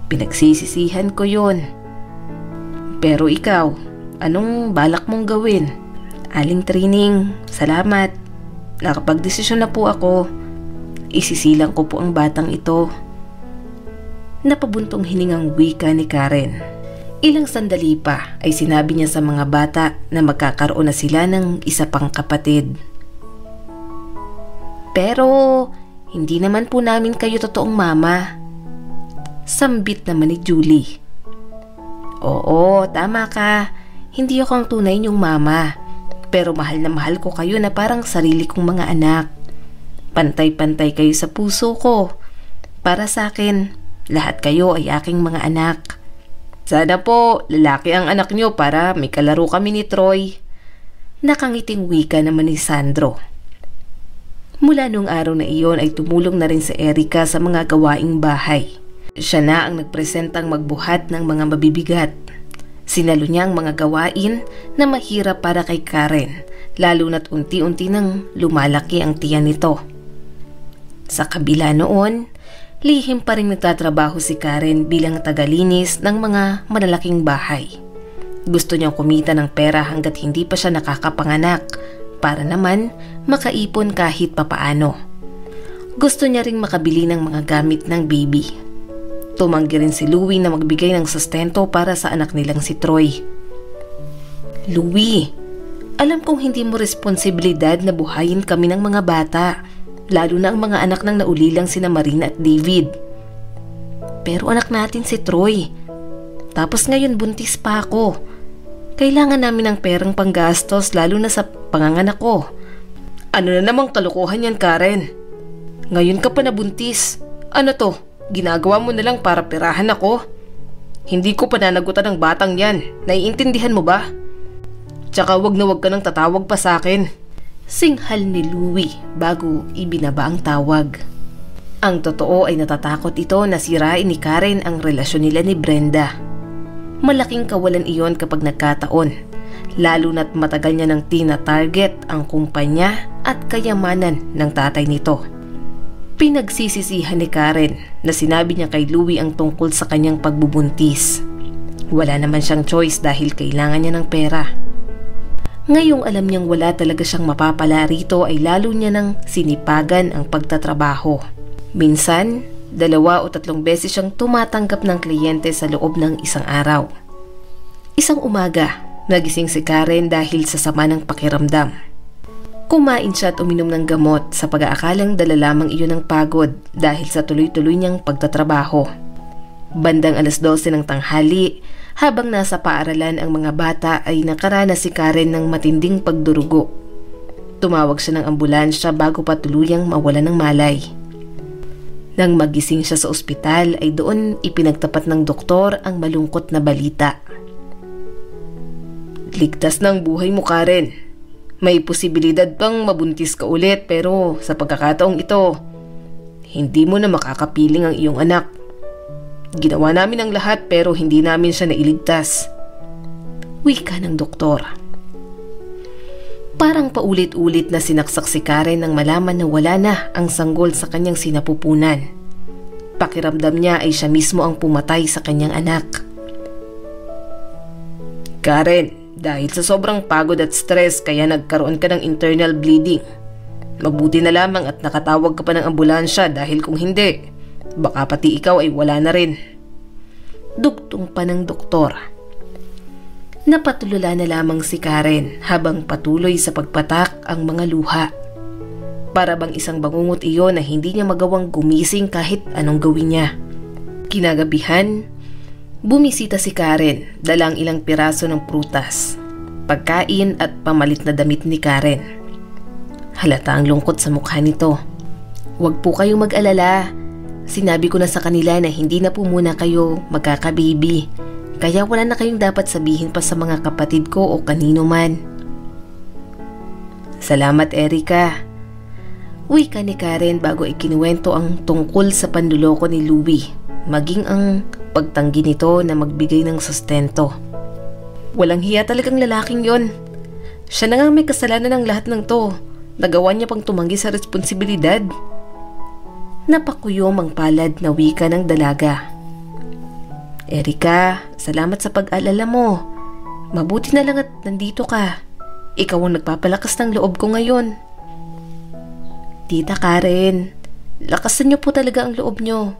Pinagsisisihan ko yun. Pero ikaw, anong balak mong gawin? Aling Trining, salamat. Nakapagdesisyon na po ako. Isisilang ko po ang batang ito. Napabuntong hiningang wika ni Karen. Ilang sandali pa ay sinabi niya sa mga bata na magkakaroon na sila ng isa pang kapatid. Pero hindi naman po namin kayo totoong mama. Sambit naman ni Julie. Oo, tama ka. Hindi ako ang tunay niyong mama. Pero mahal na mahal ko kayo na parang sarili kong mga anak. Pantay-pantay kayo sa puso ko. Para sa akin, lahat kayo ay aking mga anak. Sana po, lalaki ang anak niyo para may kalaro kami ni Troy. Nakangiting wika naman ni Sandro. Mula nung araw na iyon ay tumulong na rin si Erica sa mga gawaing bahay. Siya na ang nagpresentang magbuhat ng mga mabibigat. Sinalo niya ang mga gawain na mahirap para kay Karen, lalo na't unti-unti nang lumalaki ang tiyan nito. Sa kabila noon, lihim pa rin nagtatrabaho si Karen bilang tagalinis ng mga malalaking bahay. Gusto niyang kumita ng pera hanggat hindi pa siya nakakapanganak para naman makaipon kahit papaano. Gusto niya ring makabili ng mga gamit ng baby. Tumanggi rin si Louie na magbigay ng sustento para sa anak nilang si Troy. Louie, alam kong hindi mo responsibilidad na buhayin kami ng mga bata. Lalo na ang mga anak ng naulilang sina Marina at David. Pero anak natin si Troy. Tapos ngayon buntis pa ako. Kailangan namin ng perang panggastos lalo na sa panganganak ko. Ano na namang kalokohan yan, Karen? Ngayon ka pa nabuntis. Ano to? Ginagawa mo na lang para perahan ako? Hindi ko pananagutan ng batang yan. Naiintindihan mo ba? Tsaka wag na wag ka nang tatawag pa sa akin. Singhal ni Louie bago ibinaba ang tawag. Ang totoo ay natatakot ito na sirain ni Karen ang relasyon nila ni Brenda. Malaking kawalan iyon kapag nagkataon, lalo na't matagal niya nang tina-target ang kumpanya at kayamanan ng tatay nito. Pinagsisisihan ni Karen na sinabi niya kay Louie ang tungkol sa kanyang pagbubuntis. Wala naman siyang choice dahil kailangan niya ng pera. Ngayong alam niyang wala talaga siyang mapapala rito ay lalo niya nang sinipagan ang pagtatrabaho. Minsan, 2 o 3 beses siyang tumatanggap ng kliyente sa loob ng isang araw. Isang umaga, nagising si Karen dahil sa sama ng pakiramdam. Kumain siya at uminom ng gamot sa pag-aakalang dala lamang iyon ng pagod dahil sa tuloy-tuloy niyang pagtatrabaho. Bandang 12:00 ng tanghali, habang nasa paaralan ang mga bata ay nakaranas si Karen ng matinding pagdurugo. Tumawag siya ng ambulansya bago pa tuluyang mawalan ng malay. Nang magising siya sa ospital ay doon ipinagtapat ng doktor ang malungkot na balita. Ligtas ng buhay mo, Karen. May posibilidad pang mabuntis ka ulit pero sa pagkakataong ito, hindi mo na makakapiling ang iyong anak. Ginawa namin ang lahat pero hindi namin siya nailigtas. Wika ng doktor. Parang paulit-ulit na sinaksak si Karen nang malaman na wala na ang sanggol sa kanyang sinapupunan. Pakiramdam niya ay siya mismo ang pumatay sa kanyang anak. Karen, dahil sa sobrang pagod at stress kaya nagkaroon ka ng internal bleeding. Mabuti na lamang at nakatawag ka pa ng ambulansya dahil kung hindi, baka pati ikaw ay wala na rin. Dugtong pa ng doktor. Napatulala na lamang si Karen habang patuloy sa pagpatak ang mga luha. Para bang isang bangungot iyon na hindi niya magawang gumising kahit anong gawin niya. Kinagabihan, bumisita si Karen, dala ang ilang piraso ng prutas, pagkain at pamalit na damit ni Karen. Halata ang lungkot sa mukha nito. Huwag po kayong mag-alala. Sinabi ko na sa kanila na hindi na po muna kayo magkakababy. Kaya wala na kayong dapat sabihin pa sa mga kapatid ko o kanino man. Salamat, Erica. Wika ni Karen bago ikinuwento ang tungkol sa panluloko ni Louie, maging ang pagtanggi nito na magbigay ng sustento. Walang hiya talagang lalaking yon. Siya na nga may kasalanan ng lahat ng to. Nagawa niya pang tumanggi sa responsibilidad. Napakuyom ang palad na wika ng dalaga. Erica, salamat sa pag-alala mo. Mabuti na lang at nandito ka. Ikaw ang nagpapalakas ng loob ko ngayon. Tita Karen, lakasan niyo po talaga ang loob niyo.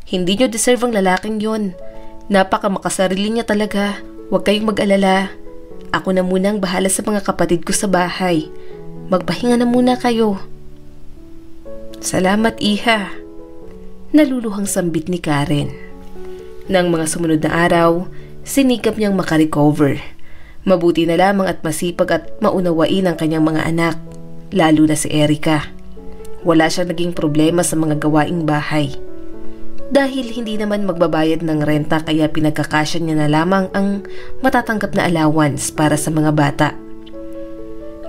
Hindi niyo deserve ang lalaking yon. Napaka makasarili niya talaga. Huwag kayong mag-alala. Ako na muna ang bahala sa mga kapatid ko sa bahay. Magpahinga na muna kayo. Salamat, Iha. Naluluhang sambit ni Karen. Nang mga sumunod na araw, sinikap niyang makarecover. Mabuti na lamang at masipag at maunawain ang kanyang mga anak, lalo na si Erica. Wala siyang naging problema sa mga gawaing bahay. Dahil hindi naman magbabayad ng renta kaya pinagkakasya niya na lamang ang matatanggap na allowance para sa mga bata.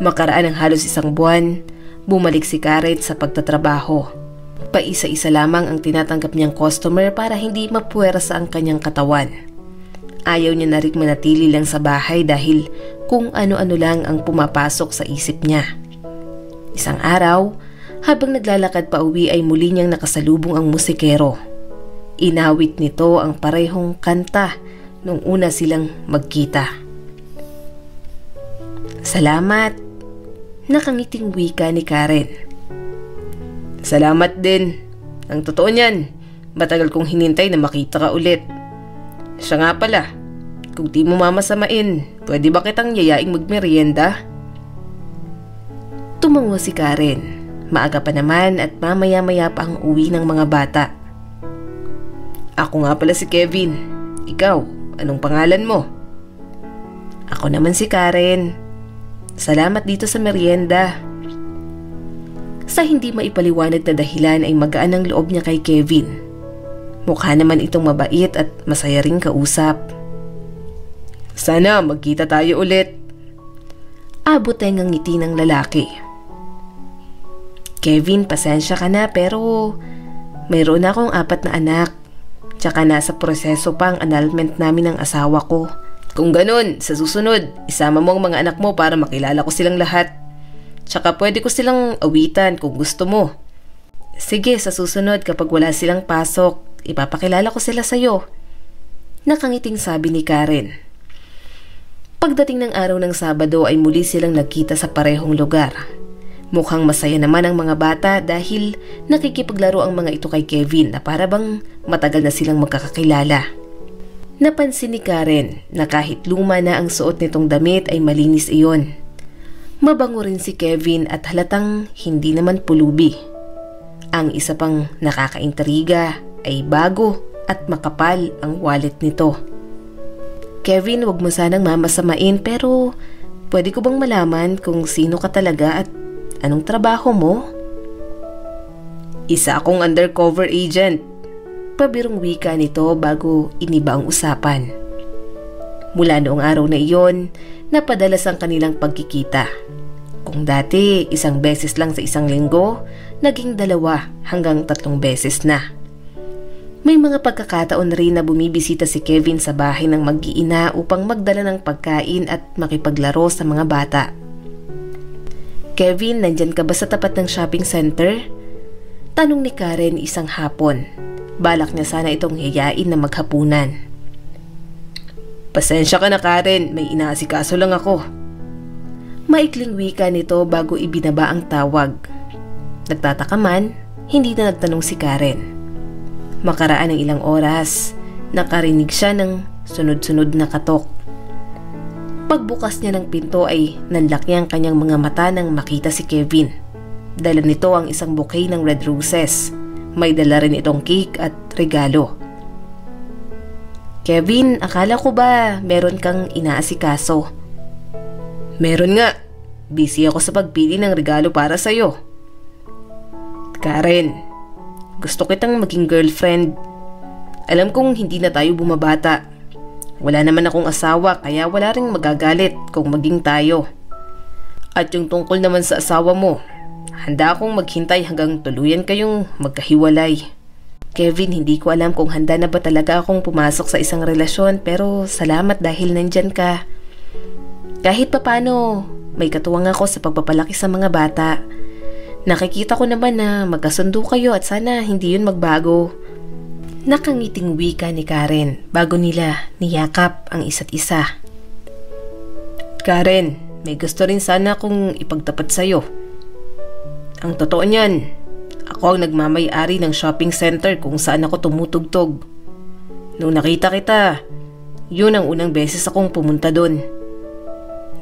Makaraan ng halos 1 buwan, bumalik si Karen sa pagtatrabaho. Paisa-isa lamang ang tinatanggap niyang customer para hindi mapuwersa ang kanyang katawan. Ayaw niya na rin manatili lang sa bahay dahil kung ano-ano lang ang pumapasok sa isip niya. Isang araw, habang naglalakad pa uwi ay muli niyang nakasalubong ang musikero. Inawit nito ang parehong kanta nung una silang magkita. Salamat, nakangiting wika ni Karen. Salamat din. Ang totoo niyan, matagal kong hinintay na makita ka ulit. Siya nga pala, kung di mo mamasamain, pwede ba kitang yayaing magmerienda? Tumango si Karen. Maaga pa naman at mamaya-maya pa ang uwi ng mga bata. Ako nga pala si Kevin. Ikaw, anong pangalan mo? Ako naman si Karen. Salamat dito sa merienda. Sa hindi maipaliwanag na dahilan ay magaan ang loob niya kay Kevin. Mukha naman itong mabait at masaya ring kausap. Sana magkita tayo ulit. Abot ay ngang ngiti ng lalaki. Kevin, pasensya ka na pero mayroon akong 4 na anak. Tsaka nasa proseso pa ang annulment namin ng asawa ko. Kung ganun, sa susunod, isama mo ang mga anak mo para makilala ko silang lahat. Tsaka pwede ko silang awitan kung gusto mo. Sige, sa susunod kapag wala silang pasok, ipapakilala ko sila sa'yo. Nakangiting sabi ni Karen. Pagdating ng araw ng Sabado ay muli silang nagkita sa parehong lugar. Mukhang masaya naman ang mga bata dahil nakikipaglaro ang mga ito kay Kevin na para bang matagal na silang magkakakilala. Napansin ni Karen na kahit luma na ang suot nitong damit ay malinis iyon. Mabango rin si Kevin at halatang hindi naman pulubi. Ang isa pang nakakaintriga ay bago at makapal ang wallet nito. Kevin, wag mo sanang mamasamain pero pwede ko bang malaman kung sino ka talaga at anong trabaho mo? Isa akong undercover agent. Pabirong wika nito bago iniba ang usapan. Mula noong araw na iyon, napadalas ang kanilang pagkikita. Kung dati 1 beses lang sa 1 linggo, naging 2 hanggang 3 beses na. May mga pagkakataon rin na bumibisita si Kevin sa bahay ng mag-iina upang magdala ng pagkain at makipaglaro sa mga bata. Kevin, nandyan ka ba sa tapat ng shopping center? Tanong ni Karen isang hapon. Balak niya sana itong hiyain na maghapunan. Pasensya ka na Karen, may inaasikaso lang ako. Maikling wika nito bago ibinaba ang tawag. Nagtataka man, hindi na nagtanong si Karen. Makaraan ng ilang oras, nakarinig siya ng sunod-sunod na katok. Pagbukas niya ng pinto ay nanlaki ang kanyang mga mata nang makita si Kevin. Dala nito ang isang bouquet ng red roses. May dala rin itong cake at regalo. Kevin, akala ko ba meron kang inaasikaso? Meron nga. Busy ako sa pagpili ng regalo para sa'yo. Karen, gusto kitang maging girlfriend. Alam kong hindi na tayo bumabata. Wala naman akong asawa kaya wala ring magagalit kung maging tayo. At yung tungkol naman sa asawa mo, handa akong maghintay hanggang tuluyan kayong magkahiwalay. Kevin, hindi ko alam kung handa na ba talaga akong pumasok sa isang relasyon pero salamat dahil nandyan ka. Kahit papano, may katuwang ako sa pagpapalaki sa mga bata. Nakikita ko naman na magkasundo kayo at sana hindi yun magbago. Nakangiting wika ni Karen bago nila niyakap ang isa't isa. Karen, may gusto rin sana akong ipagtapat sa'yo. Ang totoo niyan, ako ang nagmamay-ari ng shopping center kung saan ako tumutugtog. Nung nakita kita, yun ang unang beses akong pumunta doon.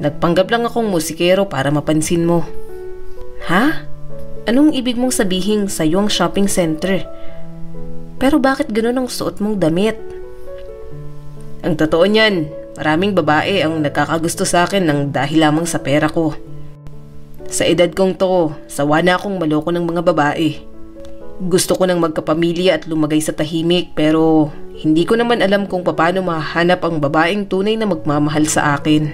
Nagpanggap lang akong musikero para mapansin mo. Ha? Anong ibig mong sabihin sa iyong shopping center? Pero bakit gano'n ang suot mong damit? Ang totoo niyan, maraming babae ang nagkakagusto sa akin ng dahil lamang sa pera ko. Sa edad kong to, sawa na akong maloko ng mga babae. Gusto ko nang magkapamilya at lumagay sa tahimik pero hindi ko naman alam kung paano mahanap ang babaeng tunay na magmamahal sa akin.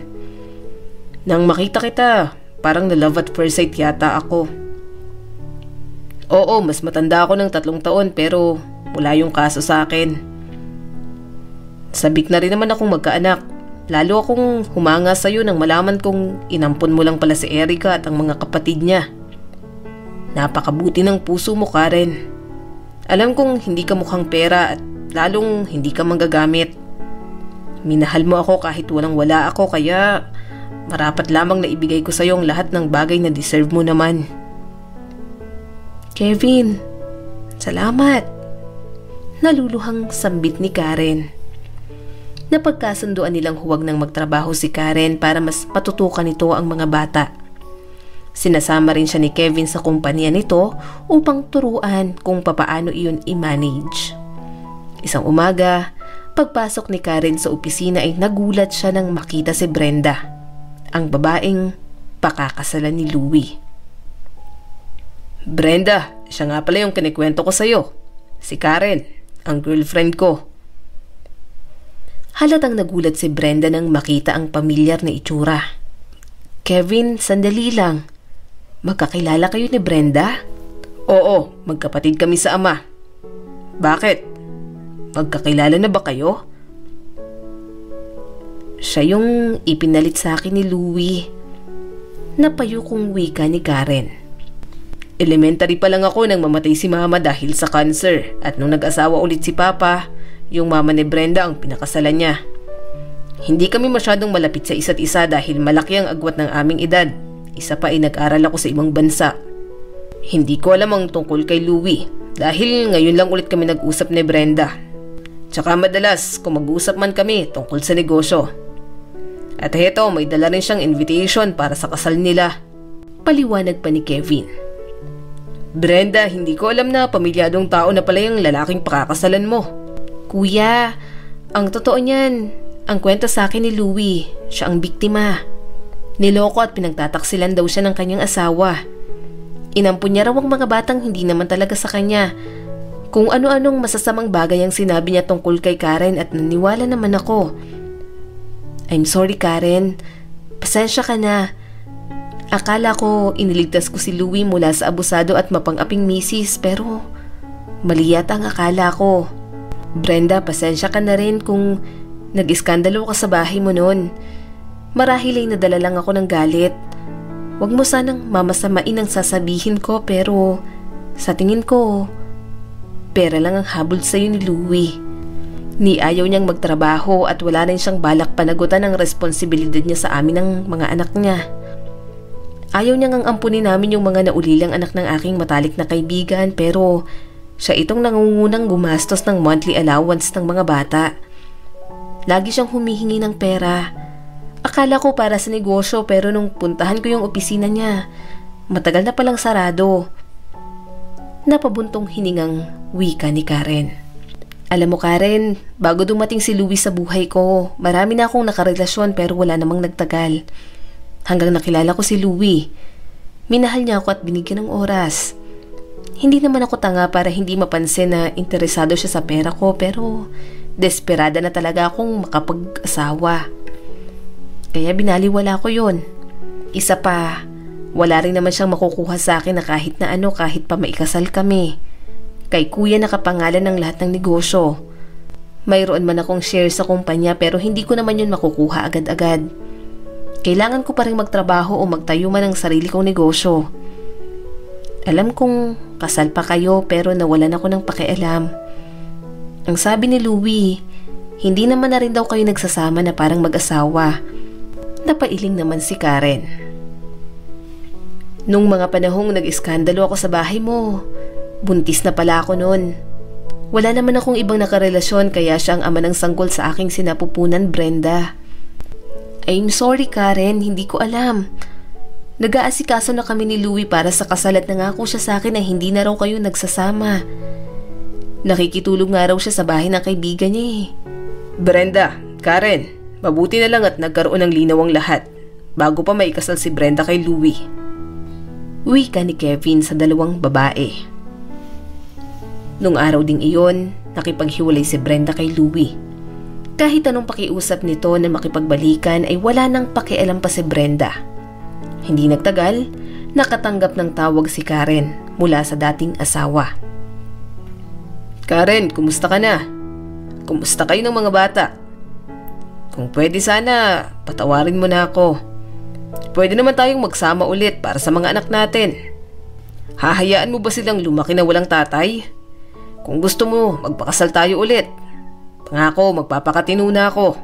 Nang makita kita, parang na love at first sight yata ako. Oo, mas matanda ako ng 3 taon pero wala yung kaso sa akin. Sabik na rin naman akong magkaanak. Lalo akong humanga sa'yo nang malaman kong inampon mo lang pala si Erica at ang mga kapatid niya. Napakabuti ng puso mo, Karen. Alam kong hindi ka mukhang pera at lalong hindi ka manggagamit. Minahal mo ako kahit walang-wala ako kaya marapat lamang na ibigay ko sa'yo ang lahat ng bagay na deserve mo naman. Kevin, salamat. Naluluhang sambit ni Karen. Napagkasunduan nilang huwag nang magtrabaho si Karen para mas matutukan nito ang mga bata. Sinasama rin siya ni Kevin sa kumpanya nito upang turuan kung papaano iyon i-manage. Isang umaga, pagpasok ni Karen sa opisina ay nagulat siya nang makita si Brenda, ang babaeng pakakasalan ni Louie. Brenda, siya nga pala yung kinikwento ko sa'yo. Si Karen, ang girlfriend ko. Halatang nagulat si Brenda nang makita ang pamilyar na itsura. Kevin, sandali lang. Magkakilala kayo ni Brenda? Oo, magkapatid kami sa ama. Bakit? Magkakilala na ba kayo? Siya yung ipinalit sa akin ni Louie. Napayo kong wika ni Karen. Elementary pa lang ako nang mamatay si mama dahil sa cancer at nung nag-asawa ulit si papa, yung mama ni Brenda ang pinakasalan niya. Hindi kami masyadong malapit sa isa't isa dahil malaki ang agwat ng aming edad. Isa pa ay nag-aral ako sa ibang bansa. Hindi ko alam ang tungkol kay Louie dahil ngayon lang ulit kami nag-usap ni Brenda. Tsaka madalas kung mag-usap man kami tungkol sa negosyo. At heto, may dala rin siyang invitation para sa kasal nila. Paliwanag pa ni Kevin. Brenda, hindi ko alam na pamilyadong tao na pala yung lalaking pakakasalan mo. Kuya, ang totoo niyan, ang kwento sa akin ni Louie, siya ang biktima. Niloko at pinagtataksilan daw siya ng kanyang asawa. Inampun niya raw ang mga batang hindi naman talaga sa kanya. Kung ano-anong masasamang bagay ang sinabi niya tungkol kay Karen at naniwala naman ako. I'm sorry Karen, pasensya ka na. Akala ko iniligtas ko si Louie mula sa abusado at mapang-aping misis pero mali yata ang akala ko. Brenda, pasensya ka na rin kung nag-iskandalo ka sa bahay mo noon. Marahil ay nadala lang ako ng galit. Huwag mo sanang mamasamain ang sasabihin ko pero sa tingin ko, pera lang ang habol sa'yo ni Louie. Ni ayaw niyang magtrabaho at wala rin siyang balak panagutan ang responsibilidad niya sa amin ng mga anak niya. Ayaw niyang ang ampunin namin yung mga naulilang anak ng aking matalik na kaibigan pero siya itong nangungunang gumastos ng monthly allowance ng mga bata. Lagi siyang humihingi ng pera. Akala ko para sa negosyo pero nung puntahan ko yung opisina niya, matagal na palang sarado. Napabuntong hiningang wika ni Karen. Alam mo Karen, bago dumating si Louie sa buhay ko, marami na akong nakarelasyon pero wala namang nagtagal. Hanggang nakilala ko si Louie. Minahal niya ako at binigyan ng oras. Hindi naman ako tanga para hindi mapansin na interesado siya sa pera ko pero desperada na talaga akong makapag-asawa. Kaya binaliwala ko yun. Isa pa, wala rin naman siyang makukuha sa akin na kahit pa maikasal kami. Kay kuya nakapangalan ng lahat ng negosyo. Mayroon man akong share sa kumpanya pero hindi ko naman yun makukuha agad-agad. Kailangan ko pa rin magtrabaho o magtayo man ng sarili kong negosyo. Alam kong kasal pa kayo pero nawalan ako ng pakialam. Ang sabi ni Louie, hindi naman na rin daw kayo nagsasama na parang mag-asawa. Napailing naman si Karen. Nung mga panahong nag-iskandalo ako sa bahay mo, buntis na pala ako noon. Wala naman akong ibang nakarelasyon kaya siya ang ama ng sanggol sa aking sinapupunan, Brenda. I'm sorry Karen, hindi ko alam. Nag-aasikaso na kami ni Louie para sa kasal at nangako siya sa akin na hindi na raw kayo nagsasama. Nakikitulog nga raw siya sa bahay ng kaibigan niya eh. Brenda, Karen, mabuti na lang at nagkaroon ng linaw ang lahat bago pa maikasal si Brenda kay Louie. Wika ni Kevin sa dalawang babae. Nung araw ding iyon, nakipaghiwalay si Brenda kay Louie. Kahit anong pakiusap nito na makipagbalikan ay wala nang pakialam pa si Brenda. Hindi nagtagal, nakatanggap ng tawag si Karen mula sa dating asawa. Karen, kumusta ka na? Kumusta kayo ng mga bata? Kung pwede sana, patawarin mo na ako. Pwede naman tayong magsama ulit para sa mga anak natin. Hahayaan mo ba silang lumaki na walang tatay? Kung gusto mo, magpakasal tayo ulit. Pangako, magpapakatino na ako.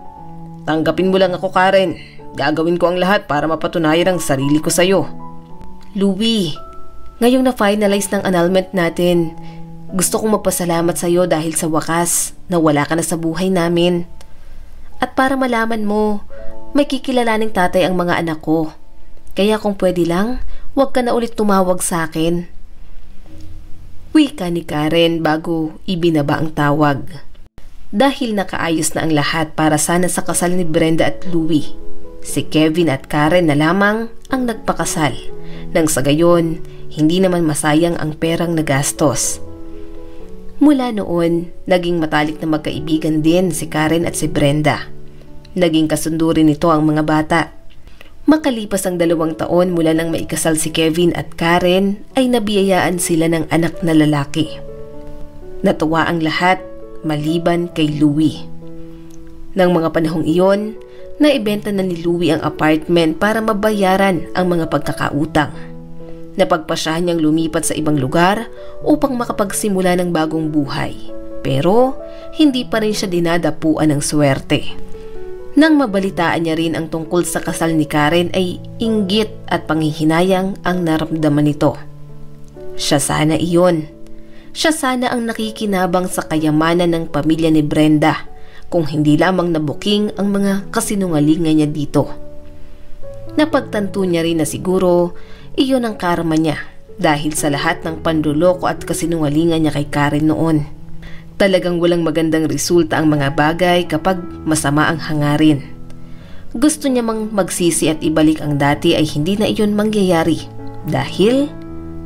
Tanggapin mo lang ako, Karen. Gagawin ko ang lahat para mapatunayan ang sarili ko sa'yo. Louie, ngayong na-finalize ng annulment natin, gusto kong magpasalamat sa'yo dahil sa wakas na wala ka na sa buhay namin. At para malaman mo, may kikilalaning tatay ang mga anak ko. Kaya kung pwede lang, huwag ka na ulit tumawag sa akin. Wika ni Karen bago ibinaba ang tawag. Dahil nakaayos na ang lahat para sana sa kasal ni Brenda at Louie, si Kevin at Karen na lamang ang nagpakasal. Nang sa gayon, hindi naman masayang ang perang nagastos. Mula noon, naging matalik na magkaibigan din si Karen at si Brenda. Naging kasundo rin nito ang mga bata. Makalipas ang 2 taon mula nang maikasal si Kevin at Karen ay nabiyayaan sila ng anak na lalaki. Natuwa ang lahat maliban kay Louie. Nang mga panahong iyon, naibenta na ni Louie ang apartment para mabayaran ang mga pagkakautang. Napagpasyahan niyang lumipat sa ibang lugar upang makapagsimula ng bagong buhay. Pero hindi pa rin siya dinadapuan ng swerte. Nang mabalitaan niya rin ang tungkol sa kasal ni Karen ay inggit at panghihinayang ang naramdaman nito. Siya sana iyon. Siya sana ang nakikinabang sa kayamanan ng pamilya ni Brenda kung hindi lamang nabuking ang mga kasinungalingan niya dito. Napagtanto niya rin na siguro iyon ang karma niya dahil sa lahat ng panluloko at kasinungalingan niya kay Karen noon. Talagang walang magandang resulta ang mga bagay kapag masama ang hangarin. Gusto niya mang magsisi at ibalik ang dati ay hindi na iyon mangyayari dahil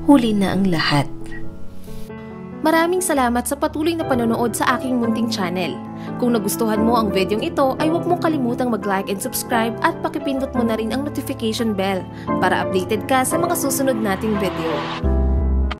huli na ang lahat. Maraming salamat sa patuloy na panonood sa aking munting channel. Kung nagustuhan mo ang videong ito ay huwag mong kalimutang mag-like and subscribe at pakipindot mo na rin ang notification bell para updated ka sa mga susunod nating video.